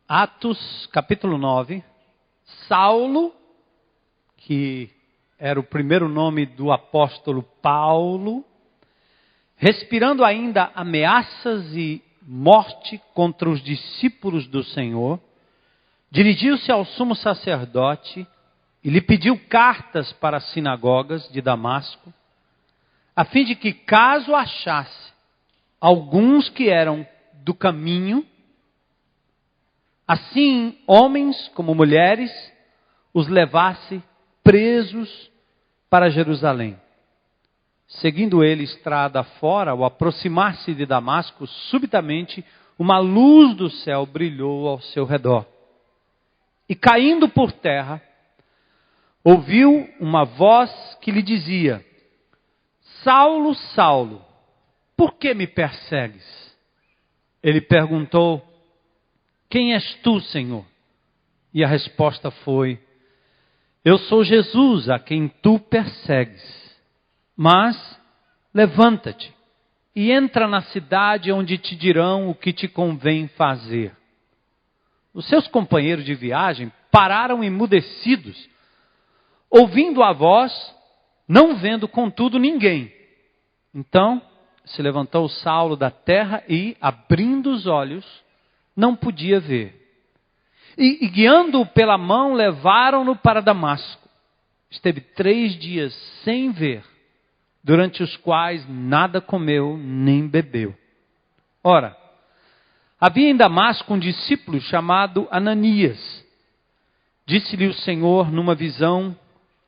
Atos, capítulo 9, Saulo, que era o primeiro nome do apóstolo Paulo, respirando ainda ameaças e morte contra os discípulos do Senhor, dirigiu-se ao sumo sacerdote e lhe pediu cartas para as sinagogas de Damasco, a fim de que, caso achasse alguns que eram do caminho, assim homens como mulheres, os levasse presos para Jerusalém. Seguindo ele estrada fora, ao aproximar-se de Damasco, subitamente uma luz do céu brilhou ao seu redor. E caindo por terra, ouviu uma voz que lhe dizia: Saulo, Saulo, por que me persegues? Ele perguntou: Quem és tu, Senhor? E a resposta foi: Eu sou Jesus, a quem tu persegues. Mas levanta-te e entra na cidade onde te dirão o que te convém fazer. Os seus companheiros de viagem pararam emudecidos, ouvindo a voz, não vendo contudo ninguém. Então se levantou Saulo da terra e, abrindo os olhos, não podia ver. E guiando-o pela mão, levaram-no para Damasco. Esteve 3 dias sem ver, durante os quais nada comeu nem bebeu. Ora, havia em Damasco um discípulo chamado Ananias. Disse-lhe o Senhor numa visão: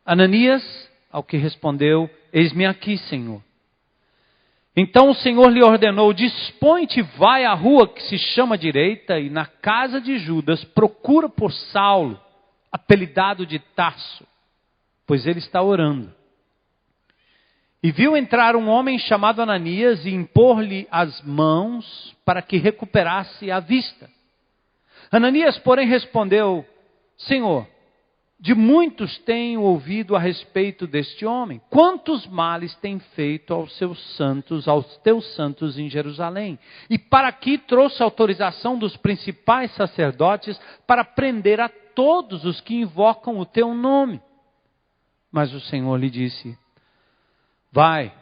Ananias, ao que respondeu: Eis-me aqui, Senhor. Então o Senhor lhe ordenou: Dispõe-te, vai à rua que se chama Direita, e na casa de Judas procura por Saulo, apelidado de Tarso, pois ele está orando. E viu entrar um homem chamado Ananias e impor-lhe as mãos para que recuperasse a vista. Ananias, porém, respondeu: Senhor, de muitos tenho ouvido a respeito deste homem. Quantos males tem feito aos teus santos em Jerusalém? E para aqui trouxe autorização dos principais sacerdotes para prender a todos os que invocam o teu nome. Mas o Senhor lhe disse: Vai,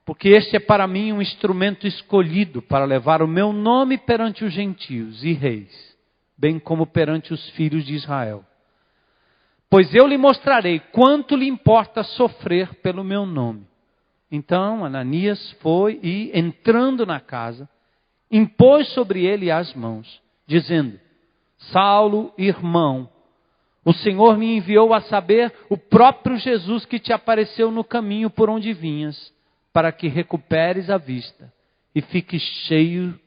porque este é para mim um instrumento escolhido para levar o meu nome perante os gentios e reis, bem como perante os filhos de Israel. Pois eu lhe mostrarei quanto lhe importa sofrer pelo meu nome. Então Ananias foi e, entrando na casa, impôs sobre ele as mãos, dizendo: Saulo, irmão, o Senhor me enviou a saber o próprio Jesus que te apareceu no caminho por onde vinhas, para que recuperes a vista e fiques cheio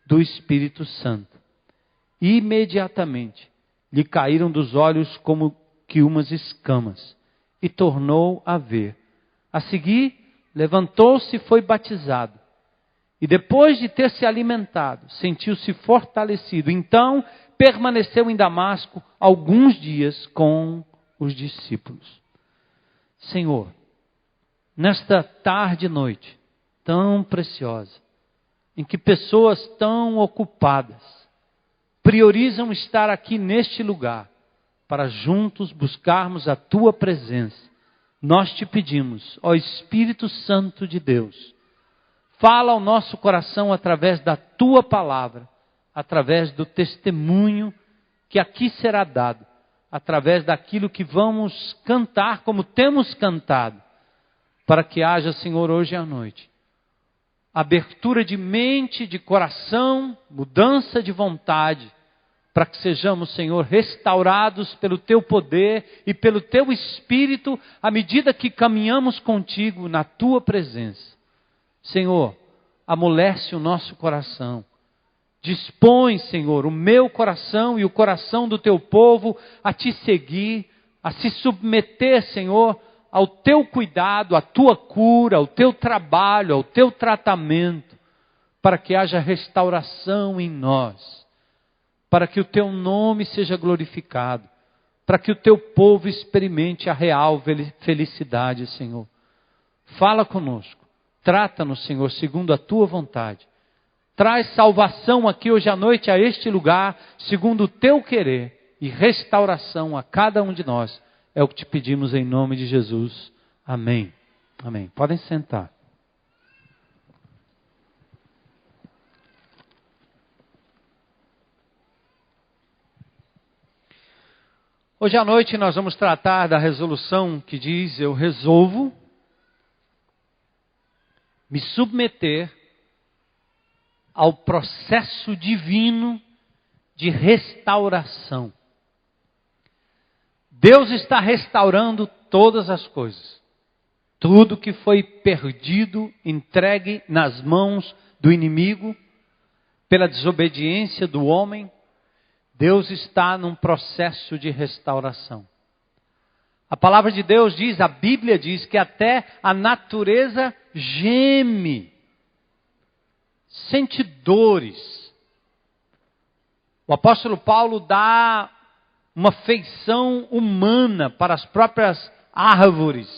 do Espírito Santo. E imediatamente lhe caíram dos olhos como que umas escamas, e tornou a ver. A seguir, levantou-se e foi batizado. E depois de ter se alimentado, sentiu-se fortalecido. Então, permaneceu em Damasco alguns dias com os discípulos. Senhor, nesta tarde e noite tão preciosa, em que pessoas tão ocupadas priorizam estar aqui neste lugar, para juntos buscarmos a Tua presença, nós te pedimos, ó Espírito Santo de Deus, fala ao nosso coração através da Tua palavra, através do testemunho que aqui será dado, através daquilo que vamos cantar como temos cantado, para que haja, Senhor, hoje à noite, abertura de mente, de coração, mudança de vontade, para que sejamos, Senhor, restaurados pelo Teu poder e pelo Teu Espírito, à medida que caminhamos contigo na Tua presença. Senhor, amolece o nosso coração. Dispõe, Senhor, o meu coração e o coração do Teu povo a Te seguir, a se submeter, Senhor, ao Teu cuidado, à Tua cura, ao Teu trabalho, ao Teu tratamento, para que haja restauração em nós, para que o Teu nome seja glorificado, para que o Teu povo experimente a real felicidade, Senhor. Fala conosco, trata-nos, Senhor, segundo a Tua vontade. Traz salvação aqui hoje à noite a este lugar, segundo o teu querer, e restauração a cada um de nós. É o que te pedimos em nome de Jesus. Amém. Amém. Podem sentar. Hoje à noite nós vamos tratar da resolução que diz: eu resolvo me submeter ao processo divino de restauração. Deus está restaurando todas as coisas. Tudo que foi perdido, entregue nas mãos do inimigo, pela desobediência do homem, Deus está num processo de restauração. A palavra de Deus diz, a Bíblia diz, que até a natureza geme, sente dores. O apóstolo Paulo dá uma feição humana para as próprias árvores,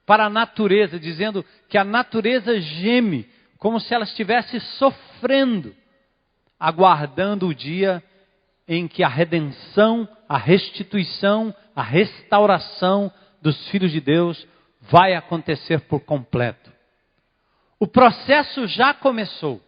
para a natureza, dizendo que a natureza geme, como se ela estivesse sofrendo, aguardando o dia em que a redenção, a restituição, a restauração dos filhos de Deus vai acontecer por completo. O processo já começou,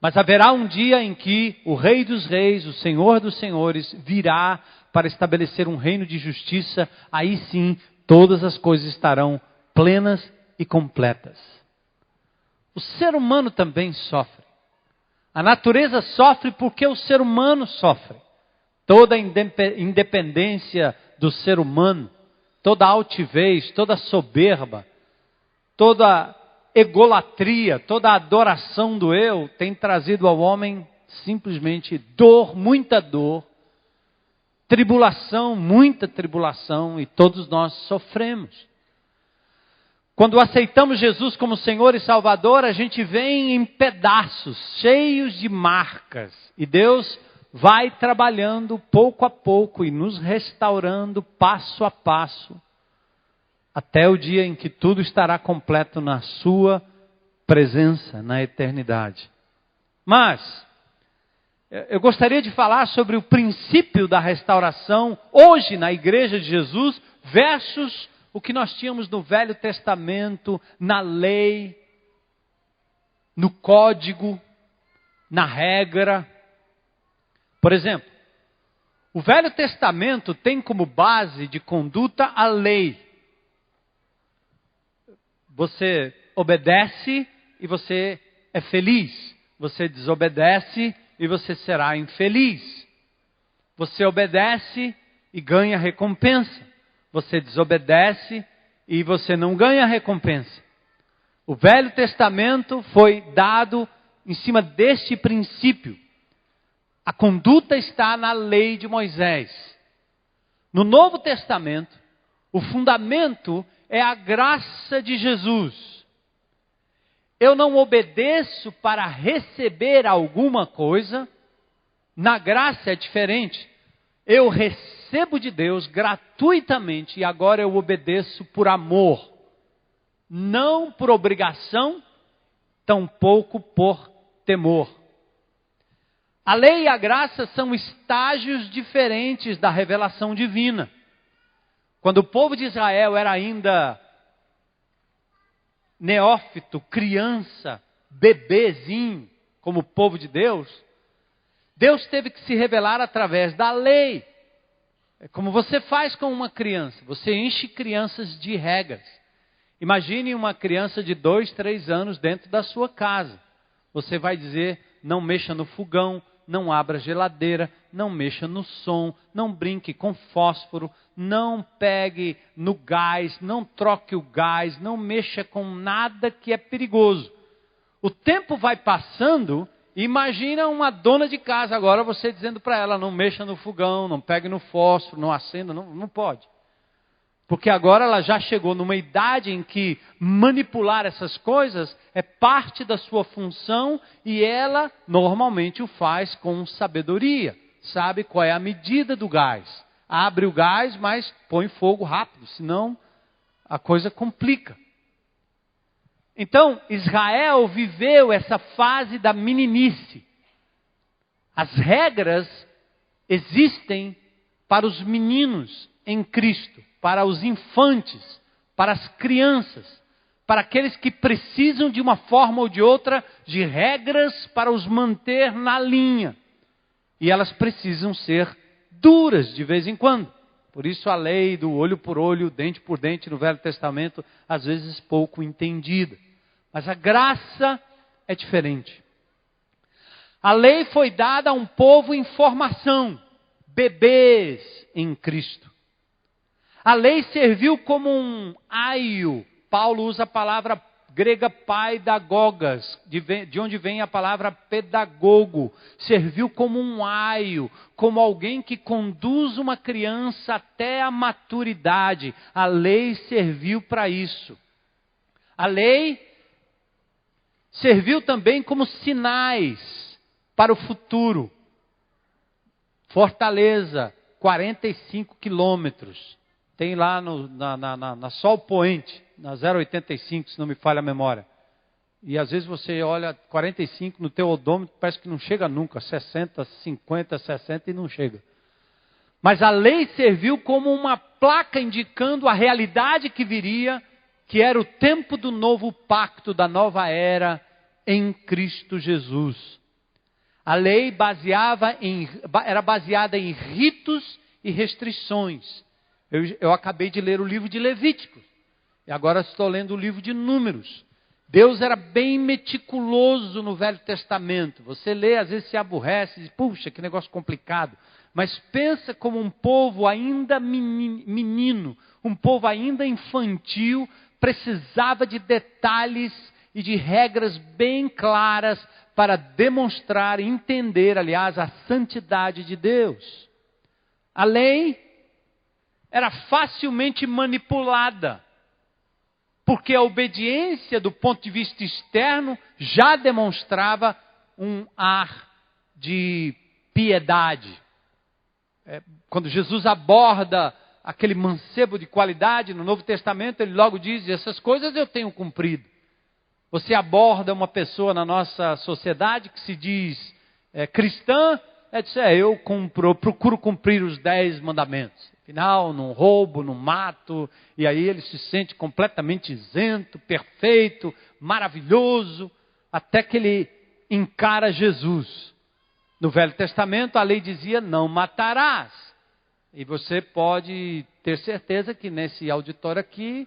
mas haverá um dia em que o Rei dos Reis, o Senhor dos Senhores, virá para estabelecer um reino de justiça. Aí sim, todas as coisas estarão plenas e completas. O ser humano também sofre. A natureza sofre porque o ser humano sofre. Toda a independência do ser humano, toda a altivez, toda a soberba, toda a egolatria, toda a adoração do eu tem trazido ao homem simplesmente dor, muita dor, tribulação, muita tribulação, e todos nós sofremos. Quando aceitamos Jesus como Senhor e Salvador, a gente vem em pedaços, cheios de marcas. E Deus vai trabalhando pouco a pouco e nos restaurando passo a passo, até o dia em que tudo estará completo na sua presença, na eternidade. Mas, eu gostaria de falar sobre o princípio da restauração hoje na Igreja de Jesus versus o que nós tínhamos no Velho Testamento, na lei, no código, na regra. Por exemplo, o Velho Testamento tem como base de conduta a lei. Você obedece e você é feliz. Você desobedece e você será infeliz. Você obedece e ganha recompensa. Você desobedece e você não ganha recompensa. O Velho Testamento foi dado em cima deste princípio. A conduta está na lei de Moisés. No Novo Testamento, o fundamento é a graça de Jesus. Eu não obedeço para receber alguma coisa. Na graça é diferente. Eu recebo de Deus gratuitamente e agora eu obedeço por amor. Não por obrigação, tampouco por temor. A lei e a graça são estágios diferentes da revelação divina. Quando o povo de Israel era ainda neófito, criança, bebezinho, como o povo de Deus, Deus teve que se revelar através da lei. É como você faz com uma criança. Você enche crianças de regras. Imagine uma criança de 2, 3 anos dentro da sua casa. Você vai dizer, não mexa no fogão, não abra a geladeira, não mexa no som, não brinque com fósforo, não pegue no gás, não troque o gás, não mexa com nada que é perigoso. O tempo vai passando. Imagina uma dona de casa agora, você dizendo para ela, não mexa no fogão, não pegue no fósforo, não acenda, não pode. Porque agora ela já chegou numa idade em que manipular essas coisas é parte da sua função e ela normalmente o faz com sabedoria. Sabe qual é a medida do gás. Abre o gás, mas põe fogo rápido, senão a coisa complica. Então, Israel viveu essa fase da meninice. As regras existem para os meninos em Cristo, para os infantes, para as crianças, para aqueles que precisam de uma forma ou de outra de regras para os manter na linha. E elas precisam ser duras de vez em quando. Por isso a lei do olho por olho, dente por dente no Velho Testamento, às vezes pouco entendida. Mas a graça é diferente. A lei foi dada a um povo em formação, bebês em Cristo. A lei serviu como um aio. Paulo usa a palavra grega paidagogas, de onde vem a palavra pedagogo. Serviu como um aio, como alguém que conduz uma criança até a maturidade. A lei serviu para isso. A lei serviu também como sinais para o futuro. Fortaleza, 45 quilômetros. Tem lá na Sol Point, na 085, se não me falha a memória. E às vezes você olha 45 no teu odômetro, parece que não chega nunca. 60, 50, 60 e não chega. Mas a lei serviu como uma placa indicando a realidade que viria, que era o tempo do novo pacto, da nova era em Cristo Jesus. A lei era baseada em ritos e restrições. Eu acabei de ler o livro de Levítico. E agora estou lendo o livro de Números. Deus era bem meticuloso no Velho Testamento. Você lê, às vezes se aborrece, diz, puxa, que negócio complicado. Mas pensa como um povo ainda menino, um povo ainda infantil, precisava de detalhes e de regras bem claras para demonstrar e entender, aliás, a santidade de Deus. A lei era facilmente manipulada, porque a obediência do ponto de vista externo já demonstrava um ar de piedade. Quando Jesus aborda aquele mancebo de qualidade no Novo Testamento, ele logo diz, essas coisas eu tenho cumprido. Você aborda uma pessoa na nossa sociedade que se diz cristã, eu procuro cumprir os 10 mandamentos. Afinal, não roubo, não mato, e aí ele se sente completamente isento, perfeito, maravilhoso, até que ele encara Jesus. No Velho Testamento a lei dizia, não matarás. E você pode ter certeza que nesse auditório aqui,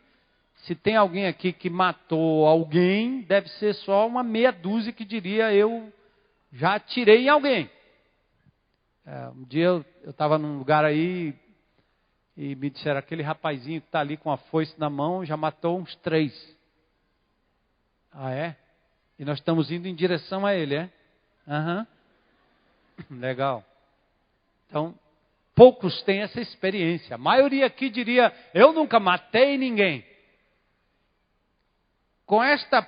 se tem alguém aqui que matou alguém, deve ser só uma meia dúzia que diria, eu já atirei em alguém. Um dia eu estava num lugar aí, e me disseram, aquele rapazinho que está ali com a foice na mão, já matou uns 3. Ah, é? E nós estamos indo em direção a ele, é? Aham. Legal. Então, poucos têm essa experiência. A maioria aqui diria, eu nunca matei ninguém. Com esta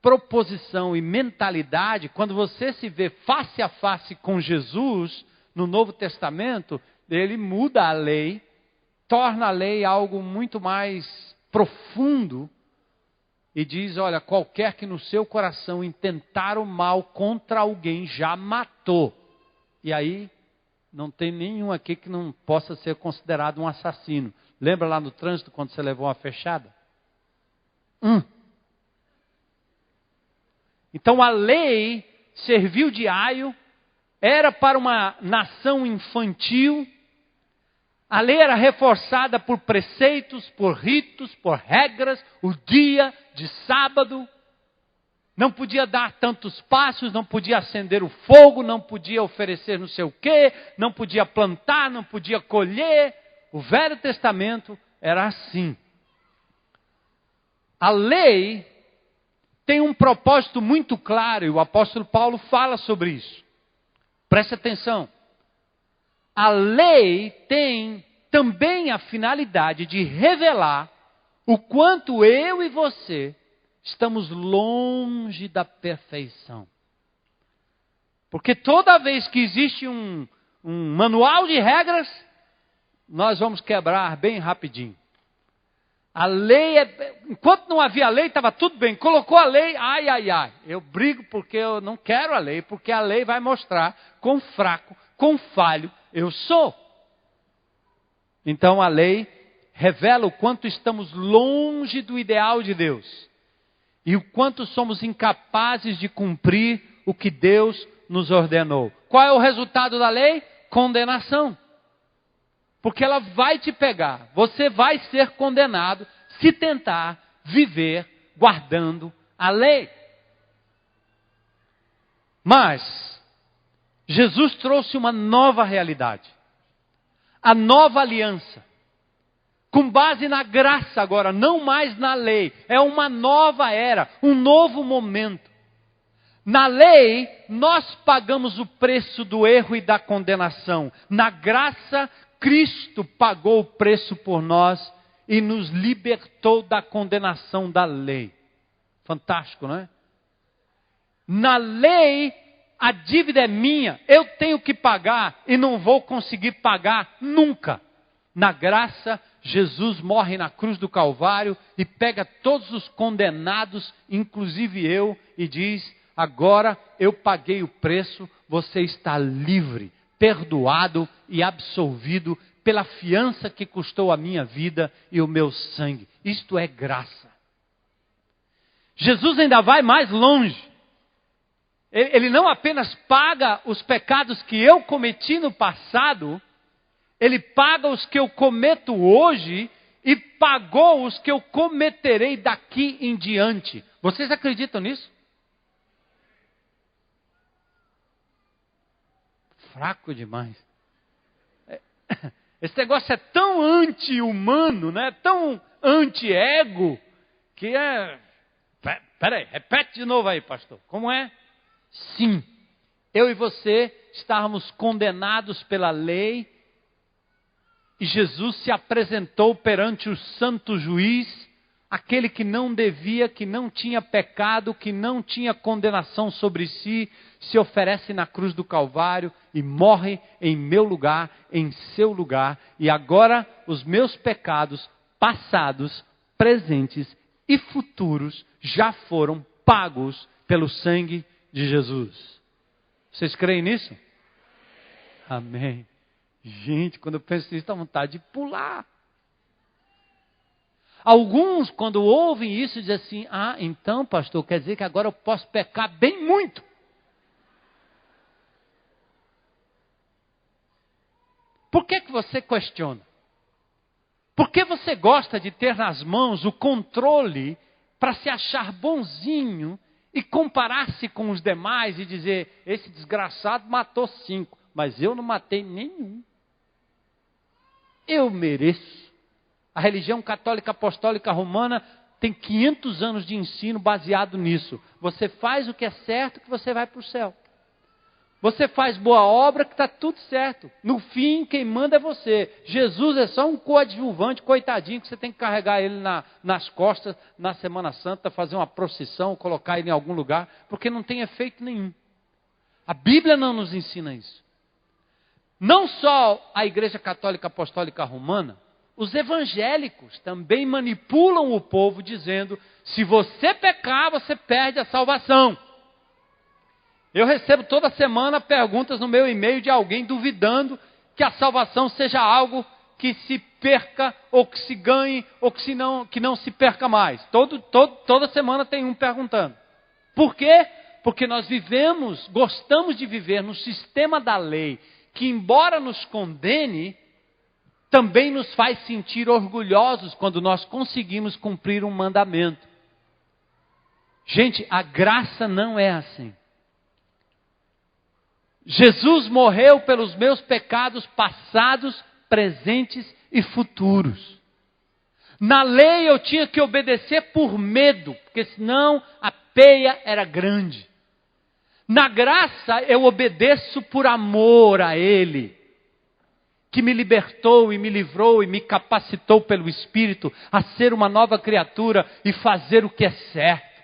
proposição e mentalidade, quando você se vê face a face com Jesus, no Novo Testamento, ele muda a lei, torna a lei algo muito mais profundo e diz, olha, qualquer que no seu coração intentar o mal contra alguém já matou. E aí não tem nenhum aqui que não possa ser considerado um assassino. Lembra lá no trânsito quando você levou uma fechada? Então a lei serviu de aio, era para uma nação infantil. A lei era reforçada por preceitos, por ritos, por regras, o dia de sábado. Não podia dar tantos passos, não podia acender o fogo, não podia oferecer não sei o quê, não podia plantar, não podia colher. O Velho Testamento era assim. A lei tem um propósito muito claro, e o apóstolo Paulo fala sobre isso. Preste atenção. A lei tem também a finalidade de revelar o quanto eu e você estamos longe da perfeição. Porque toda vez que existe um manual de regras, nós vamos quebrar bem rapidinho. A lei, enquanto não havia lei, estava tudo bem. Colocou a lei, ai, ai, ai. Eu brigo porque eu não quero a lei, porque a lei vai mostrar quão fraco, quão falho eu sou. Então a lei revela o quanto estamos longe do ideal de Deus. E o quanto somos incapazes de cumprir o que Deus nos ordenou. Qual é o resultado da lei? Condenação. Porque ela vai te pegar. Você vai ser condenado se tentar viver guardando a lei. Mas Jesus trouxe uma nova realidade. A nova aliança. Com base na graça agora, não mais na lei. É uma nova era, um novo momento. Na lei, nós pagamos o preço do erro e da condenação. Na graça, Cristo pagou o preço por nós e nos libertou da condenação da lei. Fantástico, não é? Na lei, a dívida é minha, eu tenho que pagar e não vou conseguir pagar nunca. Na graça, Jesus morre na cruz do Calvário e pega todos os condenados, inclusive eu, e diz: agora eu paguei o preço, você está livre, perdoado e absolvido pela fiança que custou a minha vida e o meu sangue. Isto é graça. Jesus ainda vai mais longe. Ele não apenas paga os pecados que eu cometi no passado, Ele paga os que eu cometo hoje e pagou os que eu cometerei daqui em diante. Vocês acreditam nisso? Fraco demais. Esse negócio é tão anti-humano, né? Tão anti-ego, que é... Peraí, repete de novo aí, pastor. Como é? Sim, eu e você estávamos condenados pela lei e Jesus se apresentou perante o santo juiz, aquele que não devia, que não tinha pecado, que não tinha condenação sobre si, se oferece na cruz do Calvário e morre em meu lugar, em seu lugar. E agora os meus pecados passados, presentes e futuros já foram pagos pelo sangue de Jesus. Vocês creem nisso? Amém. Gente, quando eu penso nisso, dá vontade de pular. Alguns, quando ouvem isso, dizem assim: ah, então, pastor, quer dizer que agora eu posso pecar bem muito. Por que você questiona? Por que você gosta de ter nas mãos o controle para se achar bonzinho e comparar-se com os demais e dizer: esse desgraçado matou 5, mas eu não matei nenhum. Eu mereço. A religião católica apostólica romana tem 500 anos de ensino baseado nisso. Você faz o que é certo que você vai para o céu. Você faz boa obra que está tudo certo. No fim, quem manda é você. Jesus é só um coadjuvante, coitadinho, que você tem que carregar ele nas costas na Semana Santa, fazer uma procissão, colocar ele em algum lugar, porque não tem efeito nenhum. A Bíblia não nos ensina isso. Não só a Igreja Católica Apostólica Romana, os evangélicos também manipulam o povo dizendo: se você pecar, você perde a salvação. Eu recebo toda semana perguntas no meu e-mail de alguém duvidando que a salvação seja algo que se perca, ou que se ganhe, ou que não se perca mais. Toda semana tem um perguntando. Por quê? Porque nós gostamos de viver no sistema da lei, que embora nos condene, também nos faz sentir orgulhosos quando nós conseguimos cumprir um mandamento. Gente, a graça não é assim. Jesus morreu pelos meus pecados passados, presentes e futuros. Na lei eu tinha que obedecer por medo, porque senão a peia era grande. Na graça eu obedeço por amor a Ele, que me libertou e me livrou e me capacitou pelo Espírito a ser uma nova criatura e fazer o que é certo.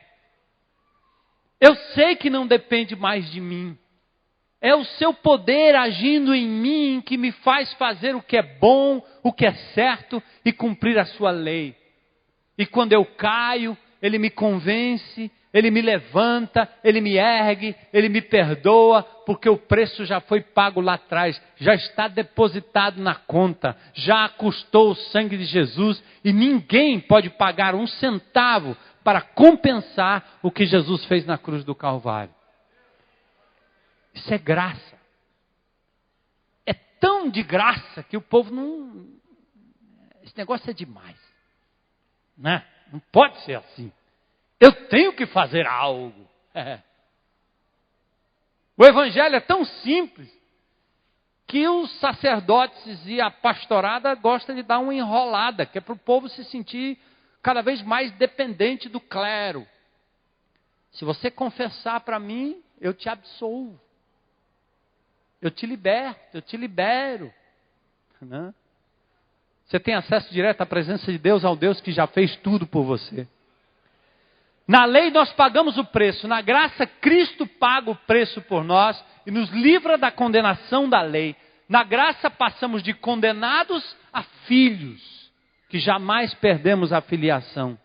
Eu sei que não depende mais de mim. É o seu poder agindo em mim que me faz fazer o que é bom, o que é certo e cumprir a sua lei. E quando eu caio, Ele me convence, Ele me levanta, Ele me ergue, Ele me perdoa, porque o preço já foi pago lá atrás, já está depositado na conta, já custou o sangue de Jesus, e ninguém pode pagar um centavo para compensar o que Jesus fez na cruz do Calvário. Isso é graça. É tão de graça que o povo não... Esse negócio é demais. Né? Não pode ser assim. Eu tenho que fazer algo. O evangelho é tão simples que os sacerdotes e a pastorada gostam de dar uma enrolada, que é para o povo se sentir cada vez mais dependente do clero. Se você confessar para mim, eu te absolvo. Eu te liberto, eu te libero. Né? Você tem acesso direto à presença de Deus, ao Deus que já fez tudo por você. Na lei nós pagamos o preço, na graça Cristo paga o preço por nós e nos livra da condenação da lei. Na graça passamos de condenados a filhos, que jamais perdemos a filiação.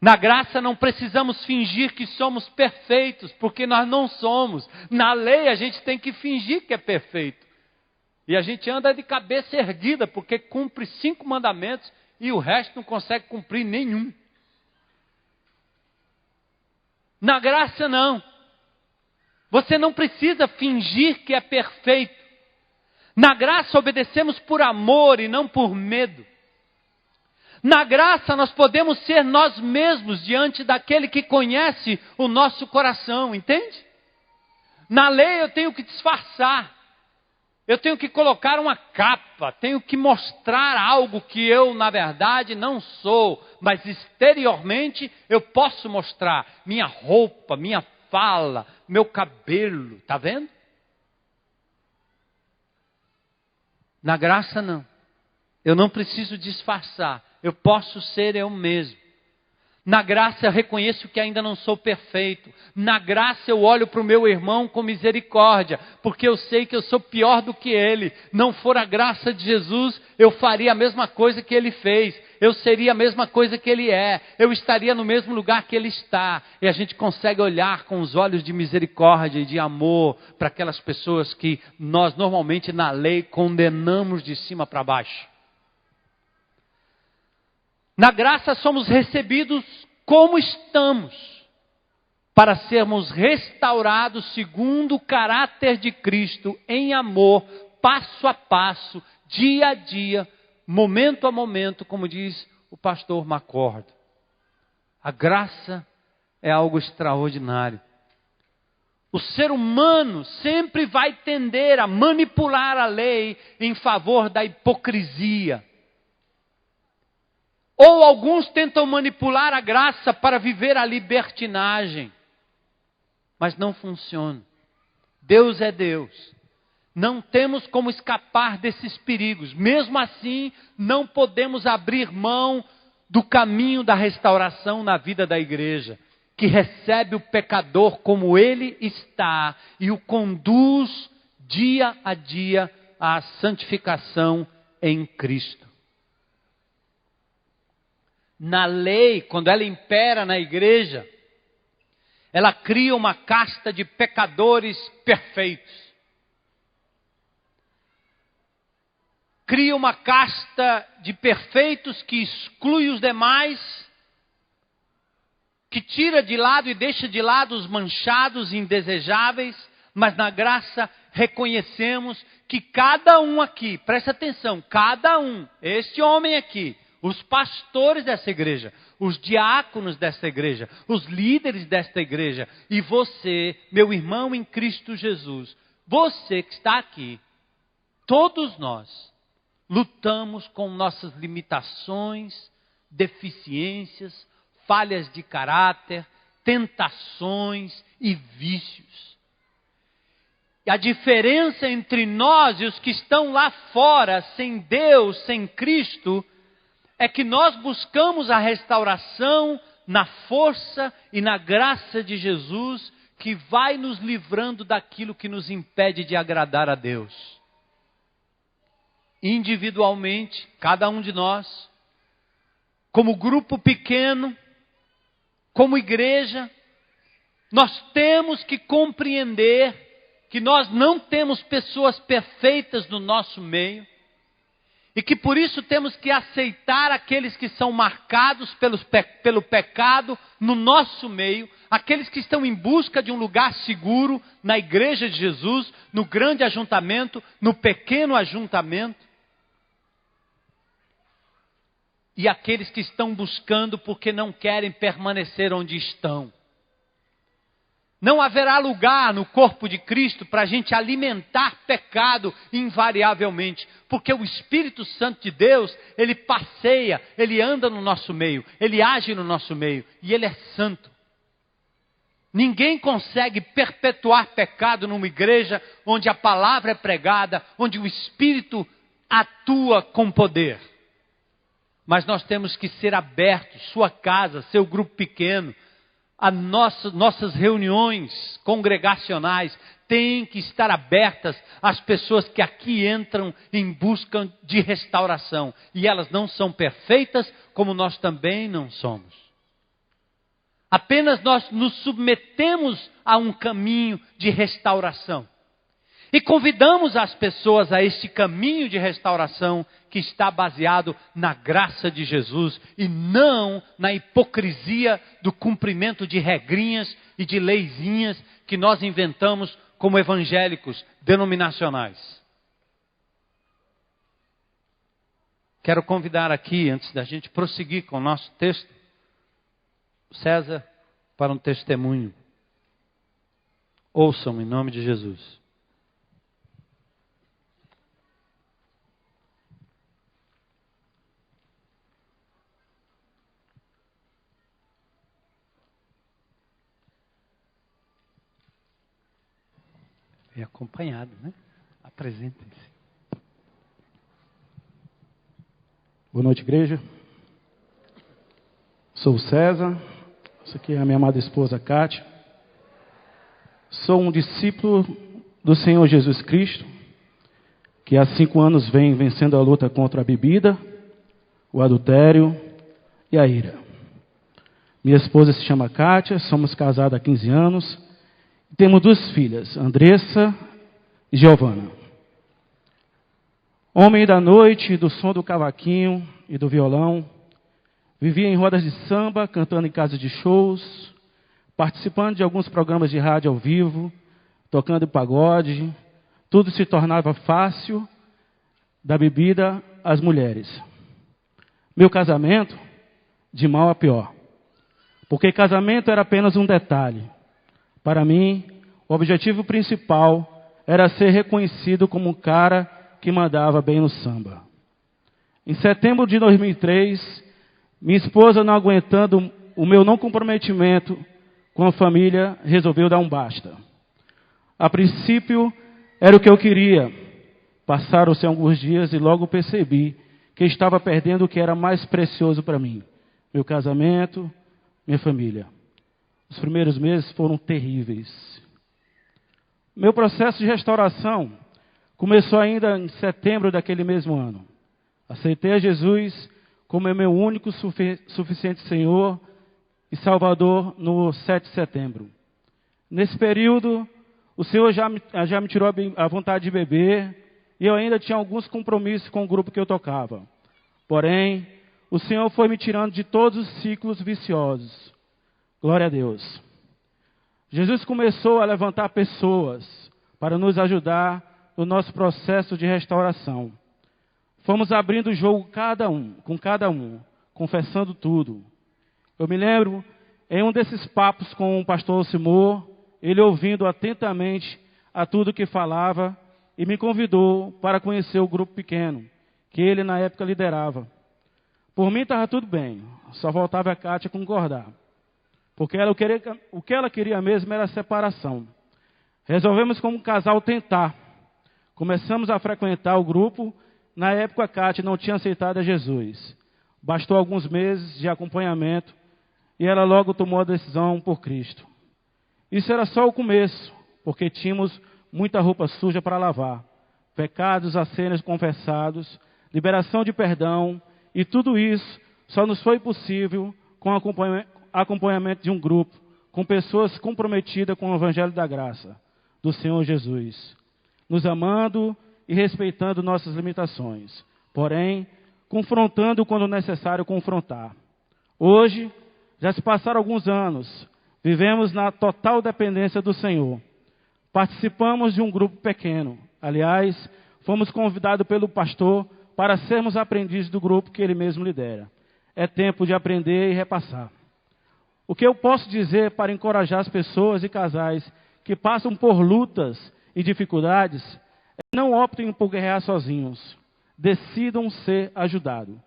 Na graça não precisamos fingir que somos perfeitos, porque nós não somos. Na lei a gente tem que fingir que é perfeito. E a gente anda de cabeça erguida, porque cumpre 5 mandamentos e o resto não consegue cumprir nenhum. Na graça não. Você não precisa fingir que é perfeito. Na graça obedecemos por amor e não por medo. Na graça nós podemos ser nós mesmos diante daquele que conhece o nosso coração, entende? Na lei eu tenho que disfarçar. Eu tenho que colocar uma capa, tenho que mostrar algo que eu, na verdade, não sou. Mas exteriormente eu posso mostrar minha roupa, minha fala, meu cabelo. Está vendo? Na graça não. Eu não preciso disfarçar. Eu posso ser eu mesmo. Na graça eu reconheço que ainda não sou perfeito. Na graça eu olho para o meu irmão com misericórdia, porque eu sei que eu sou pior do que ele. Não for a graça de Jesus, eu faria a mesma coisa que ele fez. Eu seria a mesma coisa que ele é. Eu estaria no mesmo lugar que ele está. E a gente consegue olhar com os olhos de misericórdia e de amor para aquelas pessoas que nós normalmente na lei condenamos de cima para baixo. Na graça somos recebidos como estamos, para sermos restaurados segundo o caráter de Cristo, em amor, passo a passo, dia a dia, momento a momento, como diz o pastor MacCord. A graça é algo extraordinário. O ser humano sempre vai tender a manipular a lei em favor da hipocrisia. Ou alguns tentam manipular a graça para viver a libertinagem. Mas não funciona. Deus é Deus. Não temos como escapar desses perigos. Mesmo assim, não podemos abrir mão do caminho da restauração na vida da igreja, que recebe o pecador como ele está e o conduz dia a dia à santificação em Cristo. Na lei, quando ela impera na igreja, ela cria uma casta de pecadores perfeitos. Cria uma casta de perfeitos que exclui os demais, que tira de lado e deixa de lado os manchados e indesejáveis, mas na graça reconhecemos que cada um aqui, presta atenção, cada um, este homem aqui, os pastores dessa igreja, os diáconos dessa igreja, os líderes desta igreja, e você, meu irmão em Cristo Jesus, você que está aqui, todos nós lutamos com nossas limitações, deficiências, falhas de caráter, tentações e vícios. E a diferença entre nós e os que estão lá fora, sem Deus, sem Cristo, é que nós buscamos a restauração na força e na graça de Jesus, que vai nos livrando daquilo que nos impede de agradar a Deus. Individualmente, cada um de nós, como grupo pequeno, como igreja, nós temos que compreender que nós não temos pessoas perfeitas no nosso meio e que por isso temos que aceitar aqueles que são marcados pelo pecado no nosso meio, aqueles que estão em busca de um lugar seguro na igreja de Jesus, no grande ajuntamento, no pequeno ajuntamento, e aqueles que estão buscando porque não querem permanecer onde estão. Não haverá lugar no corpo de Cristo para a gente alimentar pecado invariavelmente, porque o Espírito Santo de Deus, ele passeia, ele anda no nosso meio, ele age no nosso meio, e ele é santo. Ninguém consegue perpetuar pecado numa igreja onde a palavra é pregada, onde o Espírito atua com poder. Mas nós temos que ser abertos, sua casa, seu grupo pequeno, nossas reuniões congregacionais têm que estar abertas às pessoas que aqui entram em busca de restauração. E elas não são perfeitas, como nós também não somos. Apenas nós nos submetemos a um caminho de restauração. E convidamos as pessoas a este caminho de restauração que está baseado na graça de Jesus e não na hipocrisia do cumprimento de regrinhas e de leizinhas que nós inventamos como evangélicos denominacionais. Quero convidar aqui, antes da gente prosseguir com o nosso texto, César para um testemunho. Ouçam em nome de Jesus. É acompanhado, né? Apresentem-se. Boa noite, igreja. Sou o César. Essa aqui é a minha amada esposa, Kátia. Sou um discípulo do Senhor Jesus Cristo, que há 5 anos vem vencendo a luta contra a bebida, o adultério e a ira. Minha esposa se chama Kátia, somos casados há 15 anos. Temos 2 filhas, Andressa e Giovana. Homem da noite, do som do cavaquinho e do violão, vivia em rodas de samba, cantando em casas de shows, participando de alguns programas de rádio ao vivo, tocando pagode. Tudo se tornava fácil, da bebida às mulheres. Meu casamento, de mal a pior, porque casamento era apenas um detalhe. Para mim, o objetivo principal era ser reconhecido como um cara que mandava bem no samba. Em setembro de 2003, minha esposa, não aguentando o meu não comprometimento com a família, resolveu dar um basta. A princípio, era o que eu queria. Passaram-se alguns dias e logo percebi que estava perdendo o que era mais precioso para mim: meu casamento, minha família. Os primeiros meses foram terríveis. Meu processo de restauração começou ainda em setembro daquele mesmo ano. Aceitei a Jesus como meu único suficiente Senhor e Salvador no 7 de setembro. Nesse período, o Senhor já me tirou a vontade de beber e eu ainda tinha alguns compromissos com o grupo que eu tocava. Porém, o Senhor foi me tirando de todos os ciclos viciosos. Glória a Deus. Jesus começou a levantar pessoas para nos ajudar no nosso processo de restauração. Fomos abrindo o jogo com cada um, confessando tudo. Eu me lembro, em um desses papos com o pastor Alcimor, ele ouvindo atentamente a tudo que falava e me convidou para conhecer o grupo pequeno, que ele na época liderava. Por mim estava tudo bem, só faltava a Kátia concordar. Porque o que ela queria mesmo era a separação. Resolvemos como casal tentar. Começamos a frequentar o grupo. Na época a Kátia não tinha aceitado a Jesus. Bastou alguns meses de acompanhamento e ela logo tomou a decisão por Cristo. Isso era só o começo, porque tínhamos muita roupa suja para lavar, pecados a serem confessados, liberação de perdão, e tudo isso só nos foi possível com o acompanhamento de um grupo, com pessoas comprometidas com o Evangelho da Graça do Senhor Jesus, nos amando e respeitando nossas limitações, porém, confrontando quando necessário confrontar. Hoje, já se passaram alguns anos, vivemos na total dependência do Senhor. Participamos de um grupo pequeno. Aliás, fomos convidados pelo pastor para sermos aprendizes do grupo que ele mesmo lidera. É tempo de aprender e repassar. O que eu posso dizer para encorajar as pessoas e casais que passam por lutas e dificuldades é: não optem por guerrear sozinhos. Decidam ser ajudados.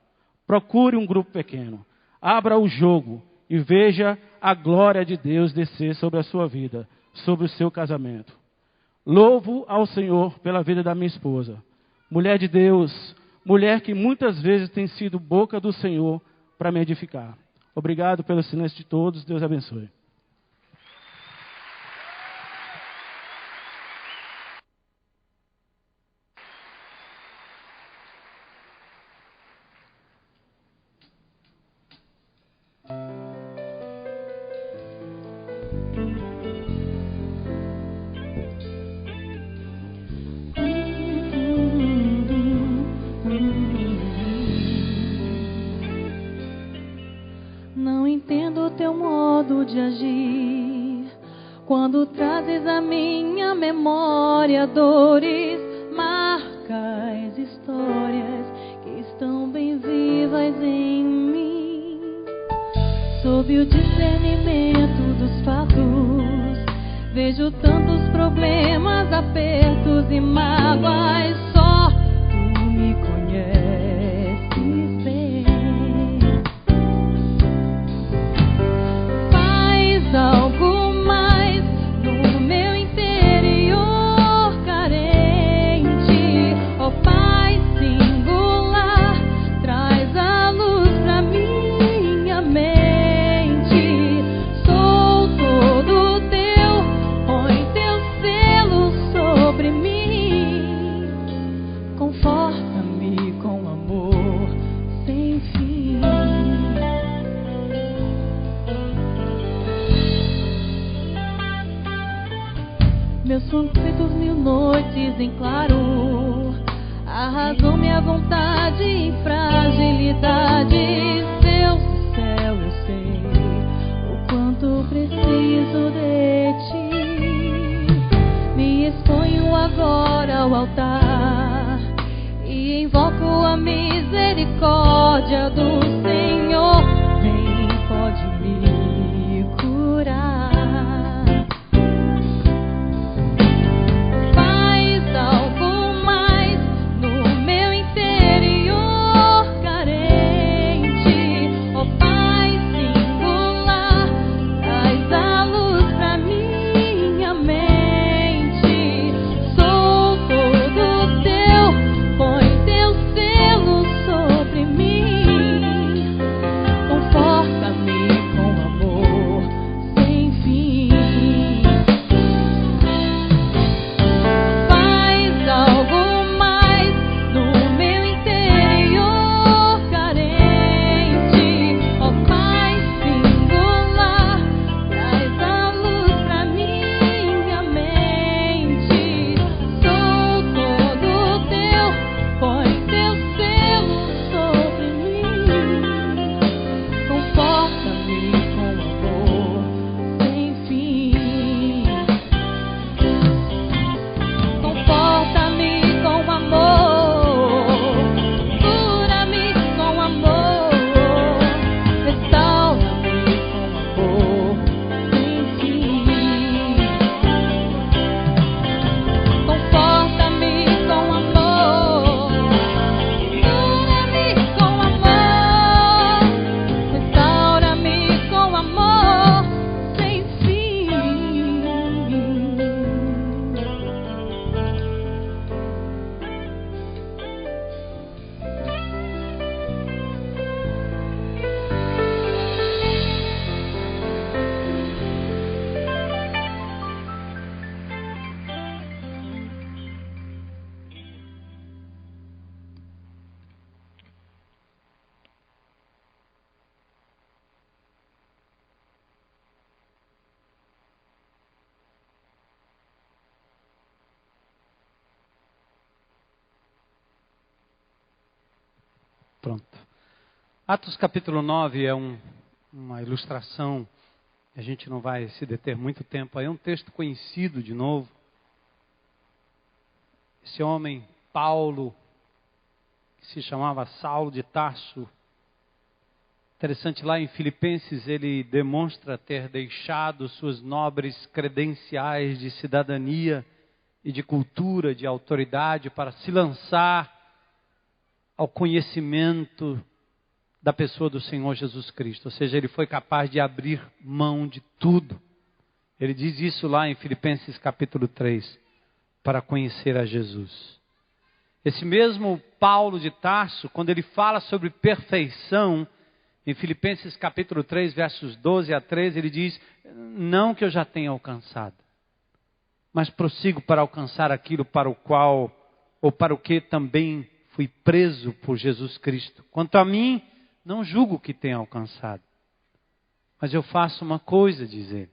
Procure um grupo pequeno. Abra o jogo e veja a glória de Deus descer sobre a sua vida, sobre o seu casamento. Louvo ao Senhor pela vida da minha esposa. Mulher de Deus, mulher que muitas vezes tem sido boca do Senhor para me edificar. Obrigado pelo silêncio de todos. Deus abençoe. Não entendo o teu modo de agir, quando trazes à minha memória dores, marcas, histórias que estão bem vivas em mim. Sob o discernimento dos fatos, vejo tantos problemas, apertos e mágoas. Só tu me conheces bem. Algo mais no meu interior carente, ó Pai singular, traz a luz pra minha mente. Sou todo teu, põe teu selo sobre mim, conforta-me com amor sem fim. Meus sonhos feitos 1000 noites em claro, a razão, minha vontade em fragilidade. Deus do céu, eu sei o quanto preciso de ti. Me exponho agora ao altar e invoco a misericórdia do Senhor. Nem pode me curar. Pronto. Atos capítulo 9 é uma ilustração, a gente não vai se deter muito tempo, aí é um texto conhecido de novo. Esse homem, Paulo, que se chamava Saulo de Tarso, interessante, lá em Filipenses ele demonstra ter deixado suas nobres credenciais de cidadania e de cultura, de autoridade, para se lançar ao conhecimento da pessoa do Senhor Jesus Cristo. Ou seja, ele foi capaz de abrir mão de tudo. Ele diz isso lá em Filipenses capítulo 3, para conhecer a Jesus. Esse mesmo Paulo de Tarso, quando ele fala sobre perfeição, em Filipenses capítulo 3, versos 12 a 13, ele diz: não que eu já tenha alcançado, mas prossigo para alcançar aquilo para o qual, ou para o que também fui preso por Jesus Cristo. Quanto a mim, não julgo que tenha alcançado, mas eu faço uma coisa, diz ele,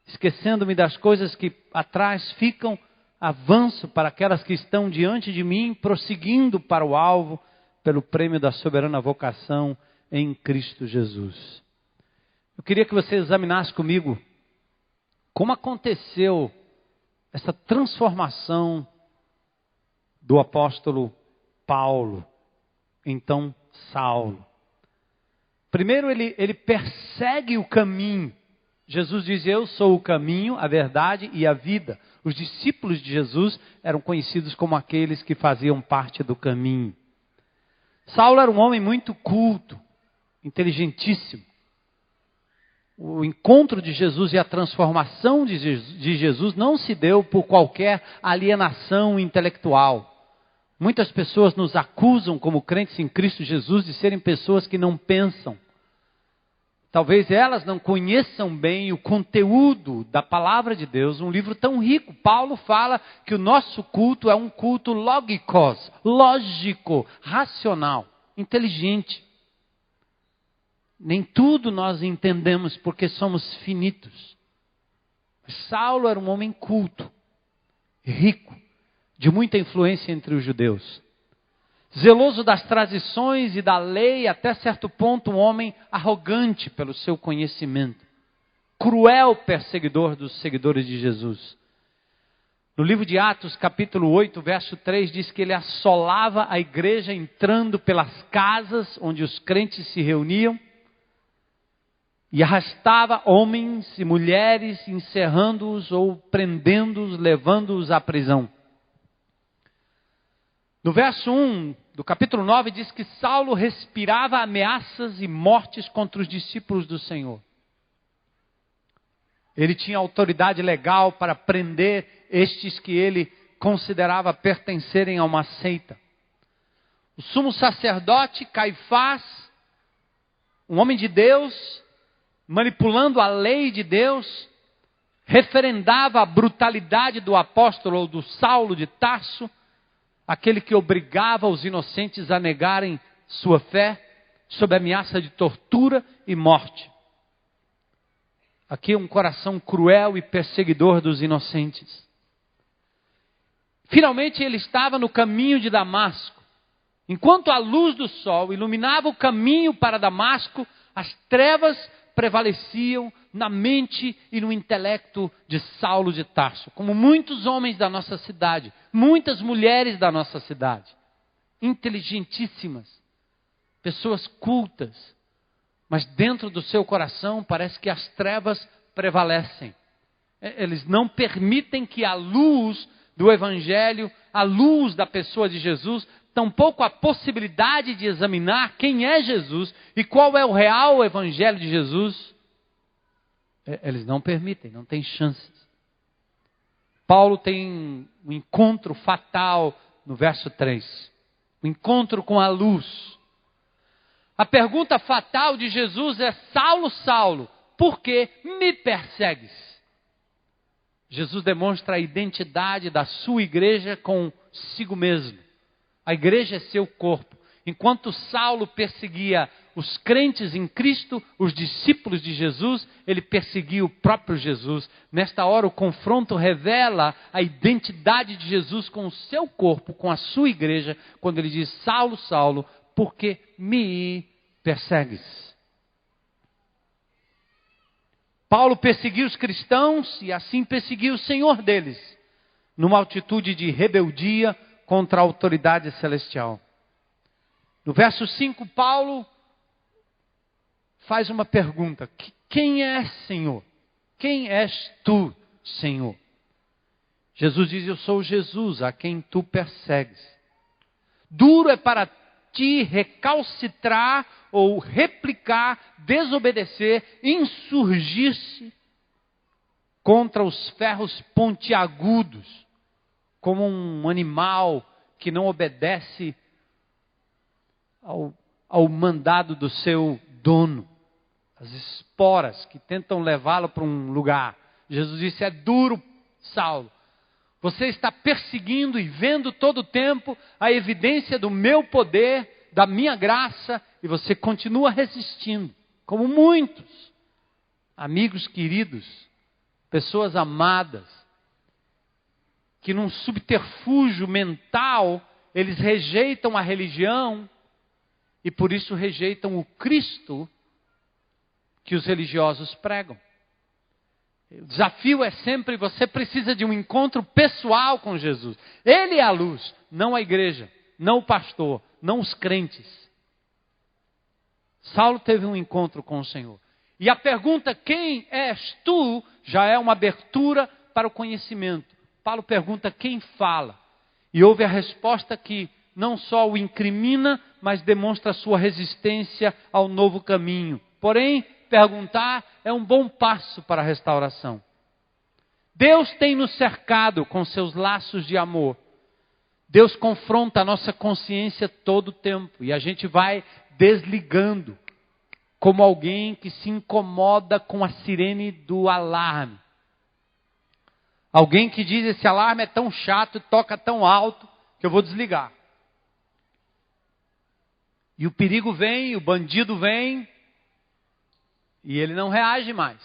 esquecendo-me das coisas que atrás ficam, avanço para aquelas que estão diante de mim, prosseguindo para o alvo, pelo prêmio da soberana vocação em Cristo Jesus. Eu queria que você examinasse comigo como aconteceu essa transformação do apóstolo Paulo, então Saulo. Primeiro ele persegue o caminho. Jesus diz: eu sou o caminho, a verdade e a vida. Os discípulos de Jesus eram conhecidos como aqueles que faziam parte do caminho. Saulo era um homem muito culto, inteligentíssimo. O encontro de Jesus e a transformação de Jesus não se deu por qualquer alienação intelectual. Muitas pessoas nos acusam, como crentes em Cristo Jesus, de serem pessoas que não pensam. Talvez elas não conheçam bem o conteúdo da palavra de Deus, um livro tão rico. Paulo fala que o nosso culto é um culto logikos, lógico, racional, inteligente. Nem tudo nós entendemos porque somos finitos. Saulo era um homem culto, rico, de muita influência entre os judeus. Zeloso das tradições e da lei, até certo ponto um homem arrogante pelo seu conhecimento. Cruel perseguidor dos seguidores de Jesus. No livro de Atos, capítulo 8, verso 3, diz que ele assolava a igreja entrando pelas casas onde os crentes se reuniam e arrastava homens e mulheres, encerrando-os ou prendendo-os, levando-os à prisão. No verso 1 do capítulo 9 diz que Saulo respirava ameaças e mortes contra os discípulos do Senhor. Ele tinha autoridade legal para prender estes que ele considerava pertencerem a uma seita. O sumo sacerdote Caifás, um homem de Deus, manipulando a lei de Deus, referendava a brutalidade do apóstolo ou do Saulo de Tarso, aquele que obrigava os inocentes a negarem sua fé, sob ameaça de tortura e morte. Aqui um coração cruel e perseguidor dos inocentes. Finalmente ele estava no caminho de Damasco. Enquanto a luz do sol iluminava o caminho para Damasco, as trevas prevaleciam na mente e no intelecto de Saulo de Tarso, como muitos homens da nossa cidade, muitas mulheres da nossa cidade, inteligentíssimas, pessoas cultas, mas dentro do seu coração parece que as trevas prevalecem. Eles não permitem que a luz do Evangelho, a luz da pessoa de Jesus, tampouco a possibilidade de examinar quem é Jesus e qual é o real Evangelho de Jesus, eles não permitem, não tem chances. Paulo tem um encontro fatal no verso 3. O encontro com a luz. A pergunta fatal de Jesus é: Saulo, Saulo, por que me persegues? Jesus demonstra a identidade da sua igreja consigo mesmo. A igreja é seu corpo. Enquanto Saulo perseguia os crentes em Cristo, os discípulos de Jesus, ele perseguia o próprio Jesus. Nesta hora o confronto revela a identidade de Jesus com o seu corpo, com a sua igreja, quando ele diz: Saulo, Saulo, porque me persegues. Paulo perseguiu os cristãos e assim perseguiu o Senhor deles, numa atitude de rebeldia contra a autoridade celestial. No verso 5, Paulo faz uma pergunta: quem é Senhor? Quem és tu, Senhor? Jesus diz: eu sou Jesus, a quem tu persegues. Duro é para ti recalcitrar ou replicar, desobedecer, insurgir-se contra os ferros pontiagudos, como um animal que não obedece ao mandado do seu dono. As esporas que tentam levá-lo para um lugar. Jesus disse: é duro, Saulo. Você está perseguindo e vendo todo o tempo a evidência do meu poder, da minha graça, e você continua resistindo, como muitos amigos queridos, pessoas amadas, que num subterfúgio mental, eles rejeitam a religião e por isso rejeitam o Cristo que os religiosos pregam. O desafio é sempre: você precisa de um encontro pessoal com Jesus. Ele é a luz, não a igreja, não o pastor, não os crentes. Saulo teve um encontro com o Senhor. E a pergunta: quem és tu? Já é uma abertura para o conhecimento. Paulo pergunta: quem fala? E houve a resposta que não só o incrimina, mas demonstra a sua resistência ao novo caminho. Porém, perguntar é um bom passo para a restauração. Deus tem nos cercado com seus laços de amor. Deus confronta a nossa consciência todo o tempo. E a gente vai desligando, como alguém que se incomoda com a sirene do alarme. Alguém que diz: esse alarme é tão chato e toca tão alto que eu vou desligar. E o perigo vem, o bandido vem, e ele não reage mais.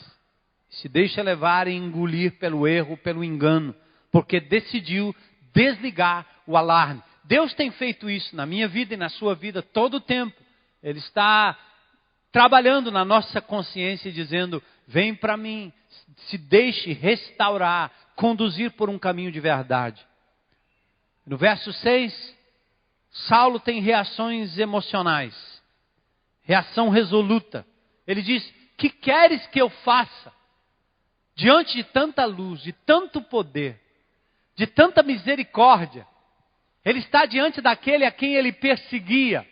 Se deixa levar e engolir pelo erro, pelo engano, porque decidiu desligar o alarme. Deus tem feito isso na minha vida e na sua vida todo o tempo. Ele está trabalhando na nossa consciência e dizendo: vem para mim, se deixe restaurar, conduzir por um caminho de verdade. No verso 6, Saulo tem reações emocionais, reação resoluta. Ele diz: que queres que eu faça? Diante de tanta luz, de tanto poder, de tanta misericórdia, ele está diante daquele a quem ele perseguia.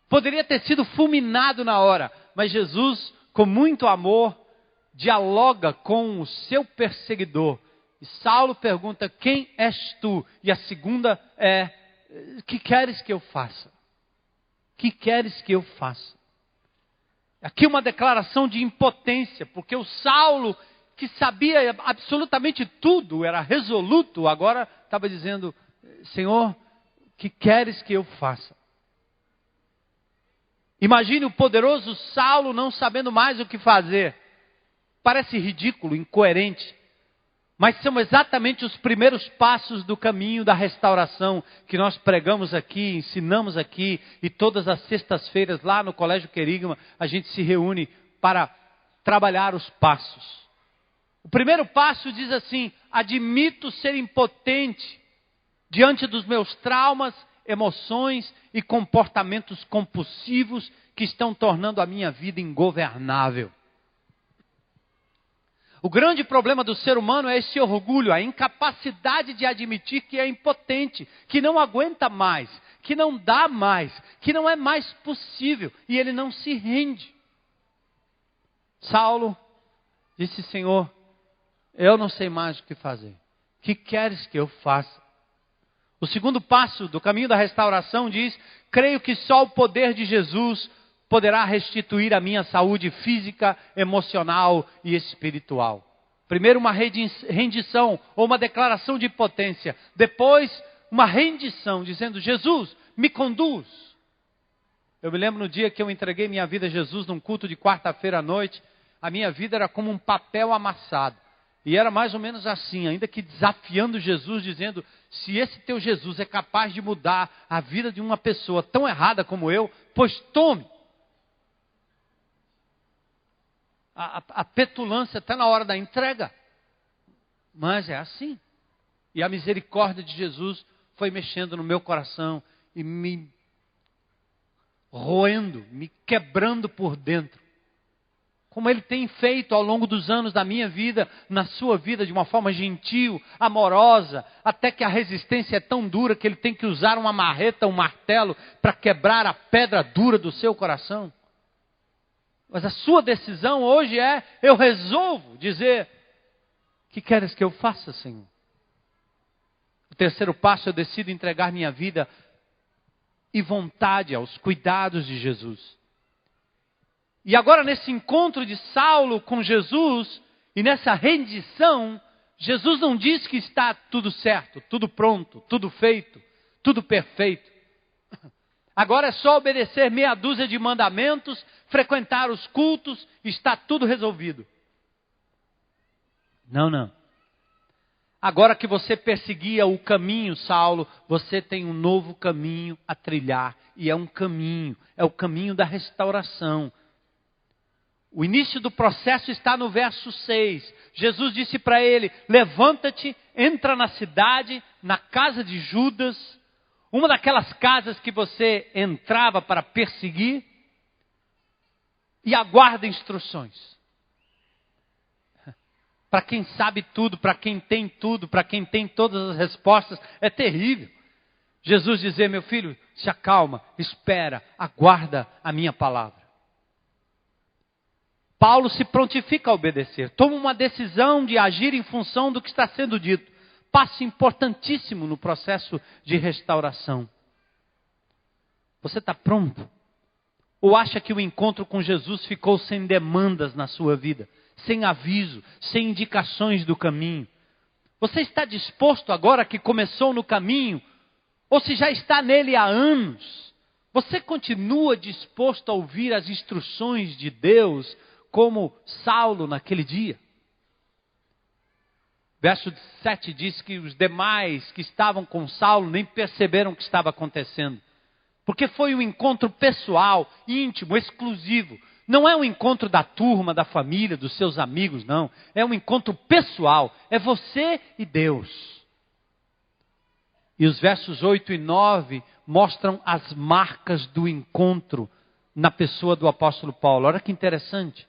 Poderia ter sido fulminado na hora, mas Jesus, com muito amor, dialoga com o seu perseguidor. E Saulo pergunta: quem és tu? E a segunda é: que queres que eu faça? Que queres que eu faça? Aqui uma declaração de impotência, porque o Saulo, que sabia absolutamente tudo, era resoluto, agora estava dizendo: Senhor, que queres que eu faça? Imagine o poderoso Saulo não sabendo mais o que fazer. Parece ridículo, incoerente, mas são exatamente os primeiros passos do caminho da restauração que nós pregamos aqui, ensinamos aqui, e todas as sextas-feiras lá no Colégio Querigma a gente se reúne para trabalhar os passos. O primeiro passo diz assim: admito ser impotente diante dos meus traumas, emoções e comportamentos compulsivos que estão tornando a minha vida ingovernável. O grande problema do ser humano é esse orgulho, a incapacidade de admitir que é impotente, que não aguenta mais, que não dá mais, que não é mais possível, e ele não se rende. Saulo disse: Senhor, eu não sei mais o que fazer. O que queres que eu faça? O segundo passo do caminho da restauração diz: creio que só o poder de Jesus poderá restituir a minha saúde física, emocional e espiritual. Primeiro uma rendição ou uma declaração de impotência. Depois uma rendição, dizendo: Jesus, me conduz. Eu me lembro no dia que eu entreguei minha vida a Jesus num culto de quarta-feira à noite. A minha vida era como um papel amassado. E era mais ou menos assim, ainda que desafiando Jesus, dizendo: se esse teu Jesus é capaz de mudar a vida de uma pessoa tão errada como eu, pois tome. A petulância está na hora da entrega. Mas é assim. E a misericórdia de Jesus foi mexendo no meu coração e me roendo, me quebrando por dentro. Como Ele tem feito ao longo dos anos da minha vida, na sua vida, de uma forma gentil, amorosa, até que a resistência é tão dura que Ele tem que usar uma marreta, um martelo, para quebrar a pedra dura do seu coração. Mas a sua decisão hoje é, eu resolvo dizer, o que queres que eu faça, Senhor? O terceiro passo, eu decido entregar minha vida e vontade aos cuidados de Jesus. E agora nesse encontro de Saulo com Jesus, e nessa rendição, Jesus não diz que está tudo certo, tudo pronto, tudo feito, tudo perfeito. Agora é só obedecer meia dúzia de mandamentos, frequentar os cultos, está tudo resolvido. Não. Agora que você perseguia o caminho, Saulo, você tem um novo caminho a trilhar. E é um caminho, é o caminho da restauração. O início do processo está no verso 6. Jesus disse para ele, levanta-te, entra na cidade, na casa de Judas, uma daquelas casas que você entrava para perseguir, e aguarda instruções. Para quem sabe tudo, para quem tem tudo, para quem tem todas as respostas, é terrível. Jesus dizer, meu filho, se acalma, espera, aguarda a minha palavra. Paulo se prontifica a obedecer, toma uma decisão de agir em função do que está sendo dito. Passo importantíssimo no processo de restauração. Você está pronto? Ou acha que o encontro com Jesus ficou sem demandas na sua vida? Sem aviso, sem indicações do caminho? Você está disposto agora que começou no caminho? Ou se já está nele há anos? Você continua disposto a ouvir as instruções de Deus como Saulo naquele dia? Verso 7 diz que os demais que estavam com Saulo nem perceberam o que estava acontecendo. Porque foi um encontro pessoal, íntimo, exclusivo. Não é um encontro da turma, da família, dos seus amigos, não. É um encontro pessoal. É você e Deus. E os versos 8 e 9 mostram as marcas do encontro na pessoa do apóstolo Paulo. Olha que interessante.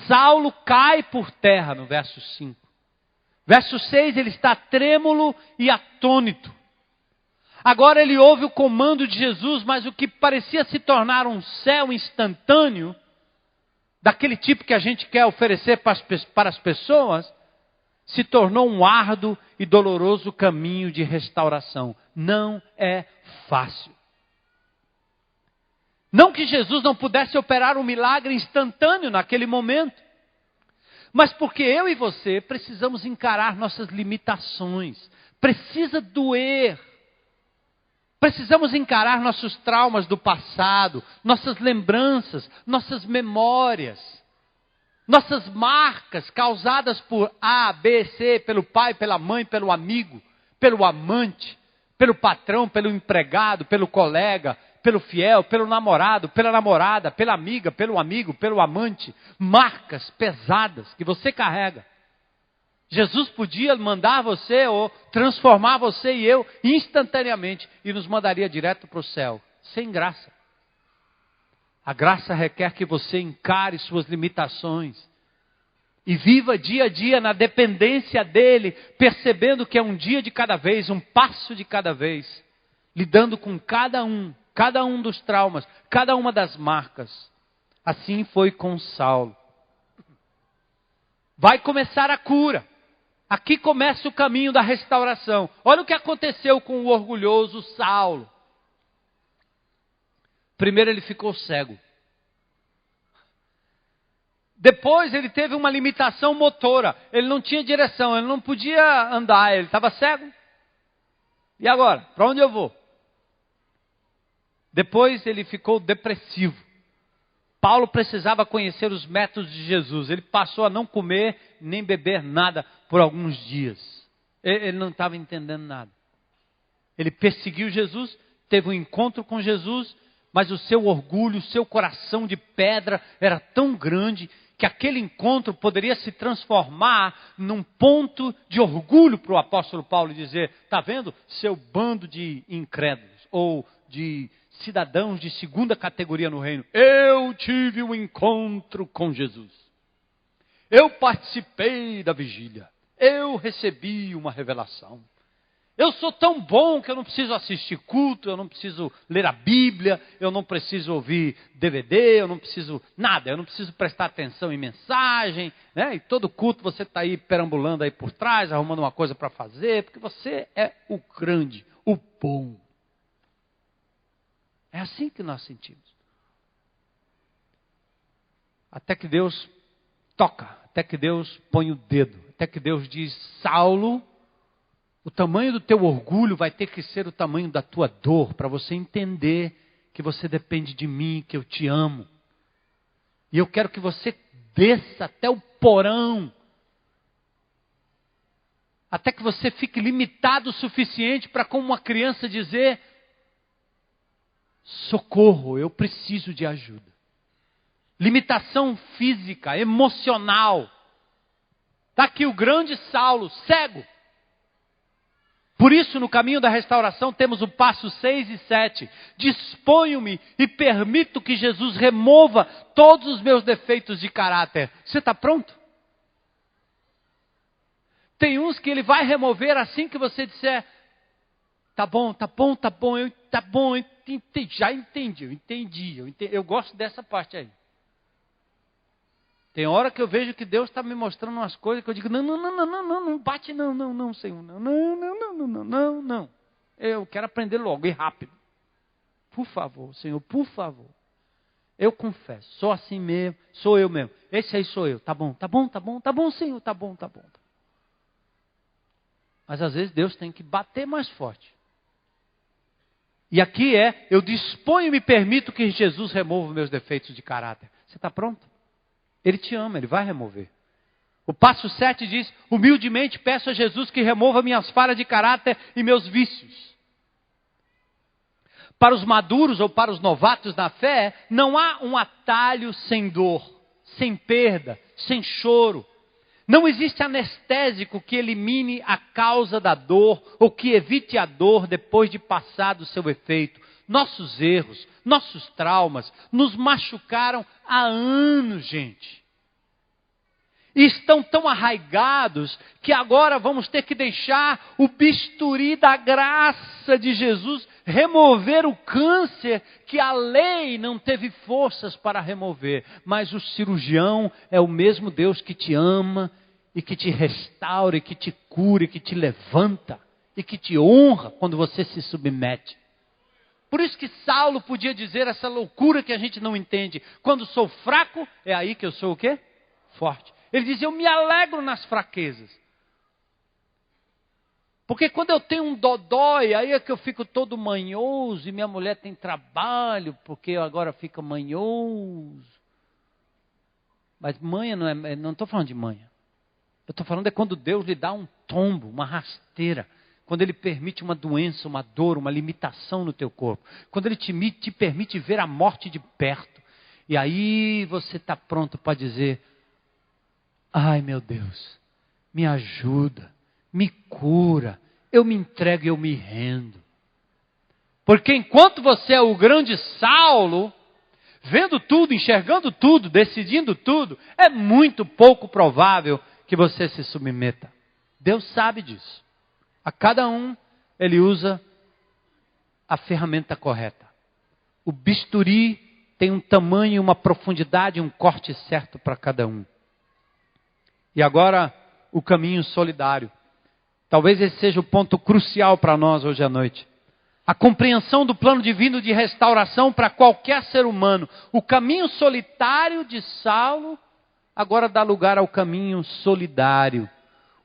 Saulo cai por terra no verso 5. Verso 6, ele está trêmulo e atônito. Agora ele ouve o comando de Jesus, mas o que parecia se tornar um céu instantâneo, daquele tipo que a gente quer oferecer para as pessoas, se tornou um árduo e doloroso caminho de restauração. Não é fácil. Não que Jesus não pudesse operar um milagre instantâneo naquele momento, mas porque eu e você precisamos encarar nossas limitações. Precisa doer. Precisamos encarar nossos traumas do passado, nossas lembranças, nossas memórias, nossas marcas causadas por A, B, C, pelo pai, pela mãe, pelo amigo, pelo amante, pelo patrão, pelo empregado, pelo colega, pelo fiel, pelo namorado, pela namorada, pela amiga, pelo amigo, pelo amante. Marcas pesadas que você carrega. Jesus podia mandar você ou transformar você e eu instantaneamente e nos mandaria direto para o céu, sem graça. A graça requer que você encare suas limitações e viva dia a dia na dependência dele, percebendo que é um dia de cada vez, um passo de cada vez, lidando com cada um dos traumas, cada uma das marcas. Assim foi com Saulo. Vai começar a cura. Aqui começa o caminho da restauração. Olha o que aconteceu com o orgulhoso Saulo. Primeiro ele ficou cego. Depois ele teve uma limitação motora. Ele não tinha direção, ele não podia andar, ele estava cego. E agora? Para onde eu vou? Depois ele ficou depressivo. Paulo precisava conhecer os métodos de Jesus. Ele passou a não comer nem beber nada por alguns dias. Ele não estava entendendo nada. Ele perseguiu Jesus, teve um encontro com Jesus, mas o seu orgulho, o seu coração de pedra era tão grande que aquele encontro poderia se transformar num ponto de orgulho para o apóstolo Paulo dizer, está vendo, seu bando de incrédulos, ou de cidadãos de segunda categoria no reino, eu tive um encontro com Jesus. Eu participei da vigília, eu recebi uma revelação. Eu sou tão bom que eu não preciso assistir culto, eu não preciso ler a Bíblia, eu não preciso ouvir DVD, eu não preciso nada, eu não preciso prestar atenção em mensagem, né? E todo culto você está aí perambulando aí por trás, arrumando uma coisa para fazer, porque você é o grande, o bom. É assim que nós sentimos. Até que Deus toca, até que Deus põe o dedo, até que Deus diz, Saulo, o tamanho do teu orgulho vai ter que ser o tamanho da tua dor, para você entender que você depende de mim, que eu te amo. E eu quero que você desça até o porão, até que você fique limitado o suficiente para, como uma criança, dizer, socorro, eu preciso de ajuda. Limitação física, emocional. Está aqui o grande Saulo, cego. Por isso, no caminho da restauração, temos o passo 6 e 7. Disponho-me e permito que Jesus remova todos os meus defeitos de caráter. Você está pronto? Tem uns que ele vai remover assim que você disser, tá bom, já entendi, eu entendi. Eu gosto dessa parte aí. Tem hora que eu vejo que Deus está me mostrando umas coisas que eu digo, não bate não, Senhor, não. Eu quero aprender logo e rápido. Por favor, Senhor, por favor. Eu confesso, sou assim mesmo, sou eu mesmo. Esse aí sou eu, tá bom, Senhor, tá bom. Mas às vezes Deus tem que bater mais forte. E aqui eu disponho e me permito que Jesus remova meus defeitos de caráter. Você está pronto? Ele te ama, Ele vai remover. O passo 7 diz, humildemente peço a Jesus que remova minhas falhas de caráter e meus vícios. Para os maduros ou para os novatos na fé, não há um atalho sem dor, sem perda, sem choro. Não existe anestésico que elimine a causa da dor ou que evite a dor depois de passado o seu efeito. Nossos erros, nossos traumas nos machucaram há anos, gente. E estão tão arraigados que agora vamos ter que deixar o bisturi da graça de Jesus remover o câncer que a lei não teve forças para remover. Mas o cirurgião é o mesmo Deus que te ama e que te restaura e que te cura e que te levanta e que te honra quando você se submete. Por isso que Saulo podia dizer essa loucura que a gente não entende. Quando sou fraco, é aí que eu sou o quê? Forte. Ele dizia, eu me alegro nas fraquezas. Porque quando eu tenho um dodói, aí é que eu fico todo manhoso e minha mulher tem trabalho, porque eu agora fico manhoso. Mas manha não estou falando de manha. Eu estou falando quando Deus lhe dá um tombo, uma rasteira. Quando Ele permite uma doença, uma dor, uma limitação no teu corpo. Quando Ele te permite ver a morte de perto. E aí você está pronto para dizer, ai meu Deus, me ajuda, me cura, eu me entrego e eu me rendo. Porque enquanto você é o grande Saulo, vendo tudo, enxergando tudo, decidindo tudo, é muito pouco provável que você se submeta. Deus sabe disso. A cada um, Ele usa a ferramenta correta. O bisturi tem um tamanho, uma profundidade, um corte certo para cada um. E agora, o caminho solidário. Talvez esse seja o ponto crucial para nós hoje à noite. A compreensão do plano divino de restauração para qualquer ser humano. O caminho solitário de Saulo agora dá lugar ao caminho solidário.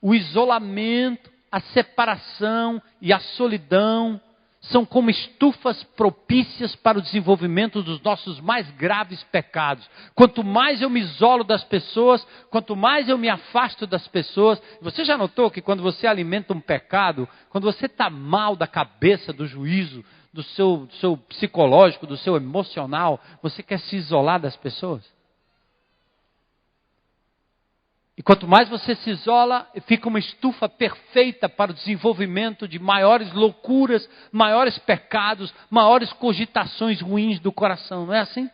O isolamento, a separação e a solidão são como estufas propícias para o desenvolvimento dos nossos mais graves pecados. Quanto mais eu me isolo das pessoas, quanto mais eu me afasto das pessoas. Você já notou que quando você alimenta um pecado, quando você está mal da cabeça, do juízo, do seu psicológico, do seu emocional, você quer se isolar das pessoas? E quanto mais você se isola, fica uma estufa perfeita para o desenvolvimento de maiores loucuras, maiores pecados, maiores cogitações ruins do coração. Não é assim?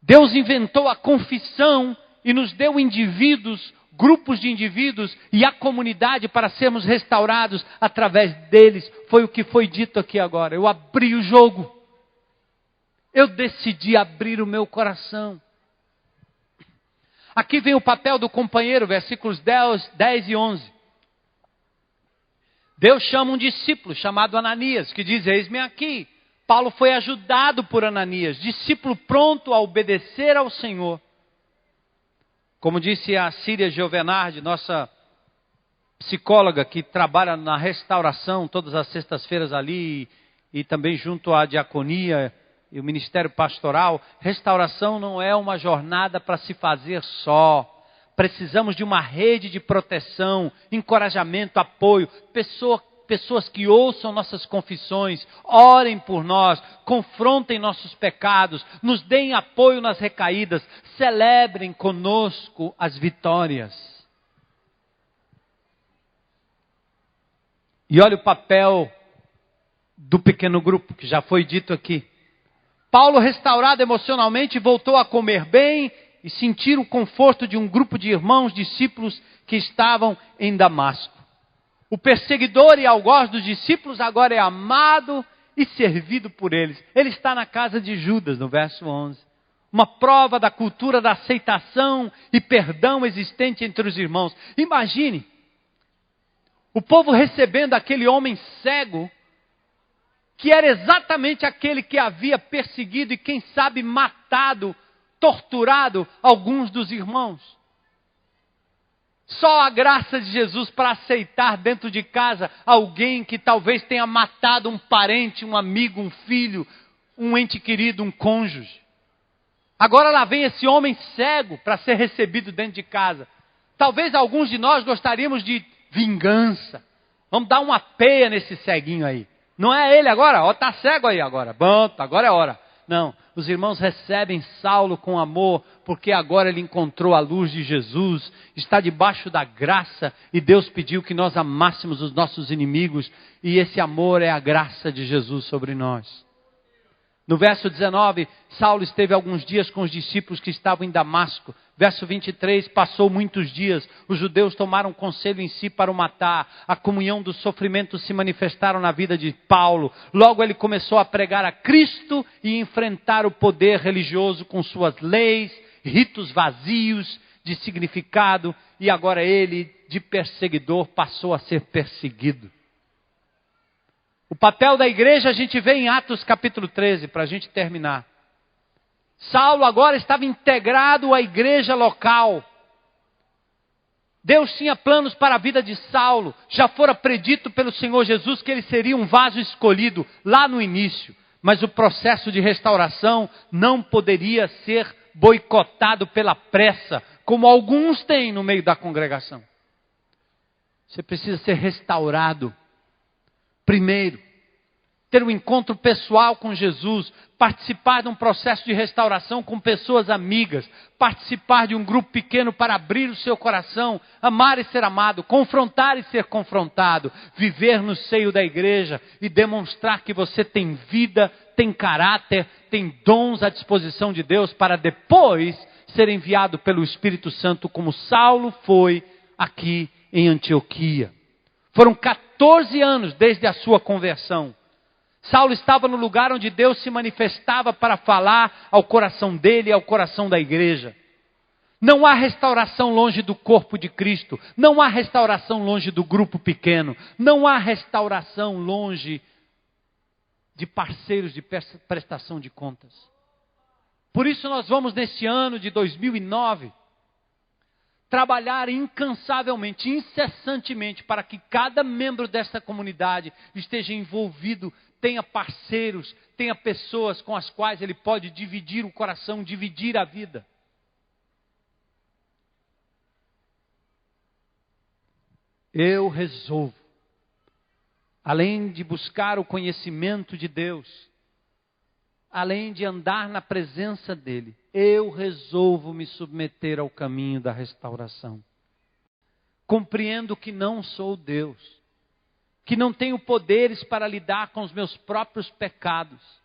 Deus inventou a confissão e nos deu indivíduos, grupos de indivíduos e a comunidade para sermos restaurados através deles. Foi o que foi dito aqui agora. Eu abri o jogo. Eu decidi abrir o meu coração. Aqui vem o papel do companheiro, versículos 10 e 11. Deus chama um discípulo chamado Ananias, que diz, eis-me aqui. Paulo foi ajudado por Ananias, discípulo pronto a obedecer ao Senhor. Como disse a Síria Giovenardi, nossa psicóloga que trabalha na restauração todas as sextas-feiras ali e também junto à diaconia e o ministério pastoral, restauração não é uma jornada para se fazer só. Precisamos de uma rede de proteção, encorajamento, apoio, pessoas que ouçam nossas confissões, orem por nós, confrontem nossos pecados, nos deem apoio nas recaídas, celebrem conosco as vitórias. E olha o papel do pequeno grupo, que já foi dito aqui. Paulo, restaurado emocionalmente, voltou a comer bem e sentir o conforto de um grupo de irmãos, discípulos que estavam em Damasco. O perseguidor e algoz dos discípulos agora é amado e servido por eles. Ele está na casa de Judas, no verso 11. Uma prova da cultura da aceitação e perdão existente entre os irmãos. Imagine, o povo recebendo aquele homem cego, que era exatamente aquele que havia perseguido e quem sabe matado, torturado alguns dos irmãos. Só a graça de Jesus para aceitar dentro de casa alguém que talvez tenha matado um parente, um amigo, um filho, um ente querido, um cônjuge. Agora lá vem esse homem cego para ser recebido dentro de casa. Talvez alguns de nós gostaríamos de vingança. Vamos dar uma peia nesse ceguinho aí. Não é ele agora, ó, tá cego aí agora. Bom, agora é hora. Não, os irmãos recebem Saulo com amor, porque agora ele encontrou a luz de Jesus, está debaixo da graça, e Deus pediu que nós amássemos os nossos inimigos, e esse amor é a graça de Jesus sobre nós. No verso 19, Saulo esteve alguns dias com os discípulos que estavam em Damasco. Verso 23, passou muitos dias, os judeus tomaram conselho em si para o matar. A comunhão dos sofrimentos se manifestaram na vida de Paulo. Logo ele começou a pregar a Cristo e enfrentar o poder religioso com suas leis, ritos vazios de significado. E agora ele, de perseguidor, passou a ser perseguido. O papel da igreja a gente vê em Atos capítulo 13, para a gente terminar. Saulo agora estava integrado à igreja local. Deus tinha planos para a vida de Saulo. Já fora predito pelo Senhor Jesus que ele seria um vaso escolhido lá no início. Mas o processo de restauração não poderia ser boicotado pela pressa, como alguns têm no meio da congregação. Você precisa ser restaurado. Primeiro, ter um encontro pessoal com Jesus, participar de um processo de restauração com pessoas amigas, participar de um grupo pequeno para abrir o seu coração, amar e ser amado, confrontar e ser confrontado, viver no seio da igreja e demonstrar que você tem vida, tem caráter, tem dons à disposição de Deus para depois ser enviado pelo Espírito Santo como Saulo foi aqui em Antioquia. Foram 14 anos desde a sua conversão. Saulo estava no lugar onde Deus se manifestava para falar ao coração dele e ao coração da igreja. Não há restauração longe do corpo de Cristo. Não há restauração longe do grupo pequeno. Não há restauração longe de parceiros de prestação de contas. Por isso nós vamos neste ano de 2009 trabalhar incansavelmente, incessantemente, para que cada membro dessa comunidade esteja envolvido, tenha parceiros, tenha pessoas com as quais ele pode dividir o coração, dividir a vida. Eu resolvo, além de buscar o conhecimento de Deus, além de andar na presença dEle, eu resolvo me submeter ao caminho da restauração. Compreendo que não sou Deus, que não tenho poderes para lidar com os meus próprios pecados.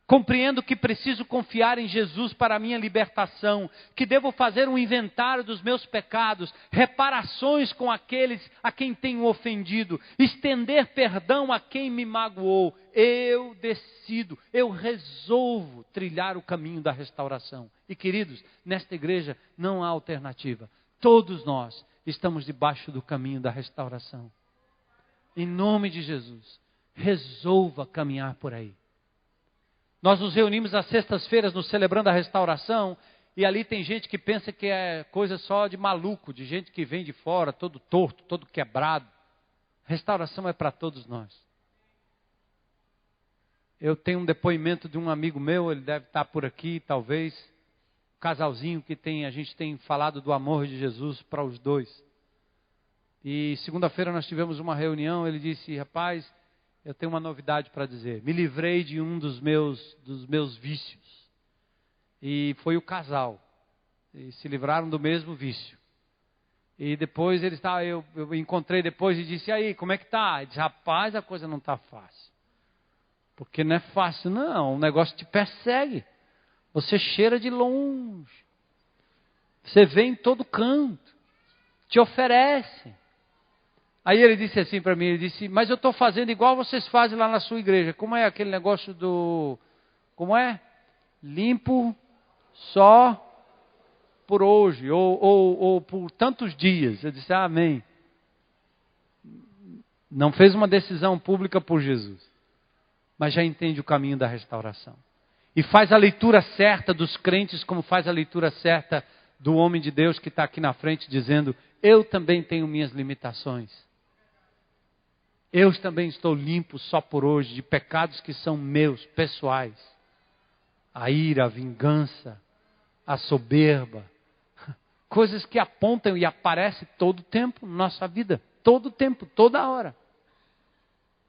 Compreendo que preciso confiar em Jesus para a minha libertação, que devo fazer um inventário dos meus pecados, reparações com aqueles a quem tenho ofendido, estender perdão a quem me magoou. Eu decido, eu resolvo trilhar o caminho da restauração. E queridos, nesta igreja não há alternativa. Todos nós estamos debaixo do caminho da restauração. Em nome de Jesus, resolva caminhar por aí. Nós nos reunimos às sextas-feiras no Celebrando a Restauração, e ali tem gente que pensa que é coisa só de maluco, de gente que vem de fora, todo torto, todo quebrado. Restauração é para todos nós. Eu tenho um depoimento de um amigo meu, ele deve estar por aqui, talvez, um casalzinho que a gente tem falado do amor de Jesus para os dois. E segunda-feira nós tivemos uma reunião, ele disse, rapaz, eu tenho uma novidade para dizer. Me livrei de um dos meus vícios. E foi o casal. E se livraram do mesmo vício. E depois eu encontrei depois e disse, e aí, como é que tá? Ele disse, rapaz, a coisa não está fácil. Porque não é fácil, não. O negócio te persegue. Você cheira de longe. Você vê em todo canto. Te oferece. Aí ele disse assim para mim, ele disse, mas eu estou fazendo igual vocês fazem lá na sua igreja. Como é aquele negócio como é? Limpo só por hoje, ou por tantos dias. Eu disse, amém. Não fez uma decisão pública por Jesus, mas já entende o caminho da restauração. E faz a leitura certa dos crentes, como faz a leitura certa do homem de Deus que está aqui na frente, dizendo, eu também tenho minhas limitações. Eu também estou limpo só por hoje de pecados que são meus, pessoais. A ira, a vingança, a soberba. Coisas que apontam e aparecem todo o tempo na nossa vida. Todo o tempo, toda hora.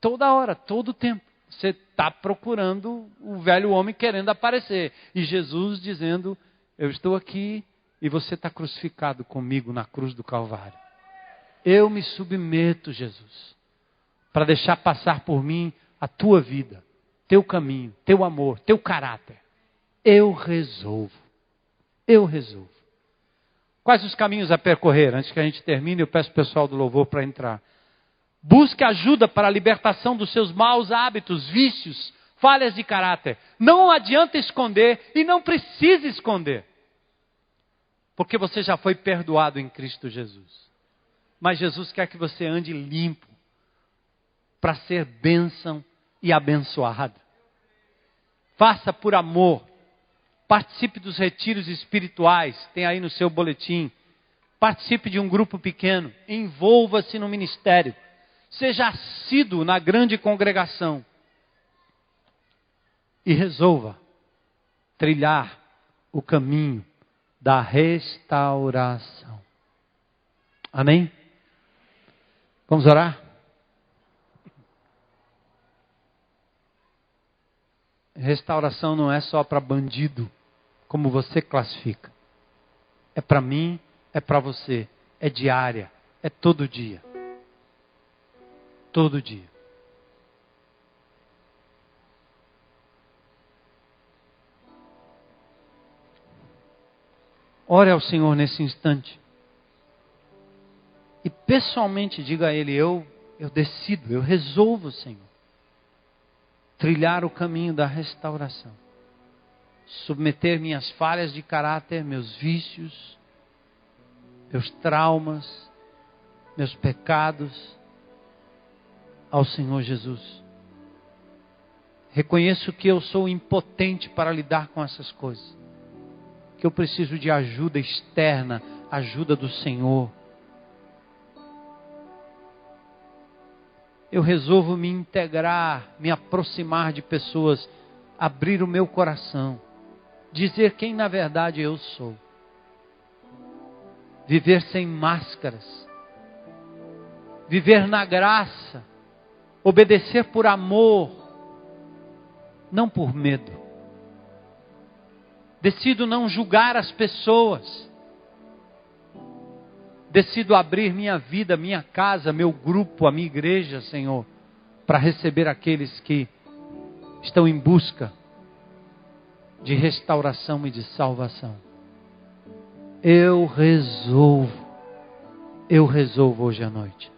Toda hora, todo o tempo. Você está procurando o velho homem querendo aparecer. E Jesus dizendo, eu estou aqui e você está crucificado comigo na cruz do Calvário. Eu me submeto, Jesus, para deixar passar por mim a tua vida, teu caminho, teu amor, teu caráter. Eu resolvo. Eu resolvo. Quais os caminhos a percorrer? Antes que a gente termine, eu peço o pessoal do louvor para entrar. Busque ajuda para a libertação dos seus maus hábitos, vícios, falhas de caráter. Não adianta esconder e não precisa esconder. Porque você já foi perdoado em Cristo Jesus. Mas Jesus quer que você ande limpo para ser bênção e abençoado. Faça por amor. Participe dos retiros espirituais. Tem aí no seu boletim. Participe de um grupo pequeno. Envolva-se no ministério. Seja assíduo na grande congregação. E resolva trilhar o caminho da restauração. Amém? Vamos orar? Restauração não é só para bandido, como você classifica. É para mim, é para você. É diária, é todo dia. Todo dia. Ore ao Senhor nesse instante. E pessoalmente diga a Ele, eu decido, eu resolvo, Senhor, trilhar o caminho da restauração. Submeter minhas falhas de caráter, meus vícios, meus traumas, meus pecados ao Senhor Jesus. Reconheço que eu sou impotente para lidar com essas coisas. Que eu preciso de ajuda externa, ajuda do Senhor. Eu resolvo me integrar, me aproximar de pessoas, abrir o meu coração, dizer quem na verdade eu sou. Viver sem máscaras, viver na graça, obedecer por amor, não por medo. Decido não julgar as pessoas. Decido abrir minha vida, minha casa, meu grupo, a minha igreja, Senhor, para receber aqueles que estão em busca de restauração e de salvação. Eu resolvo hoje à noite.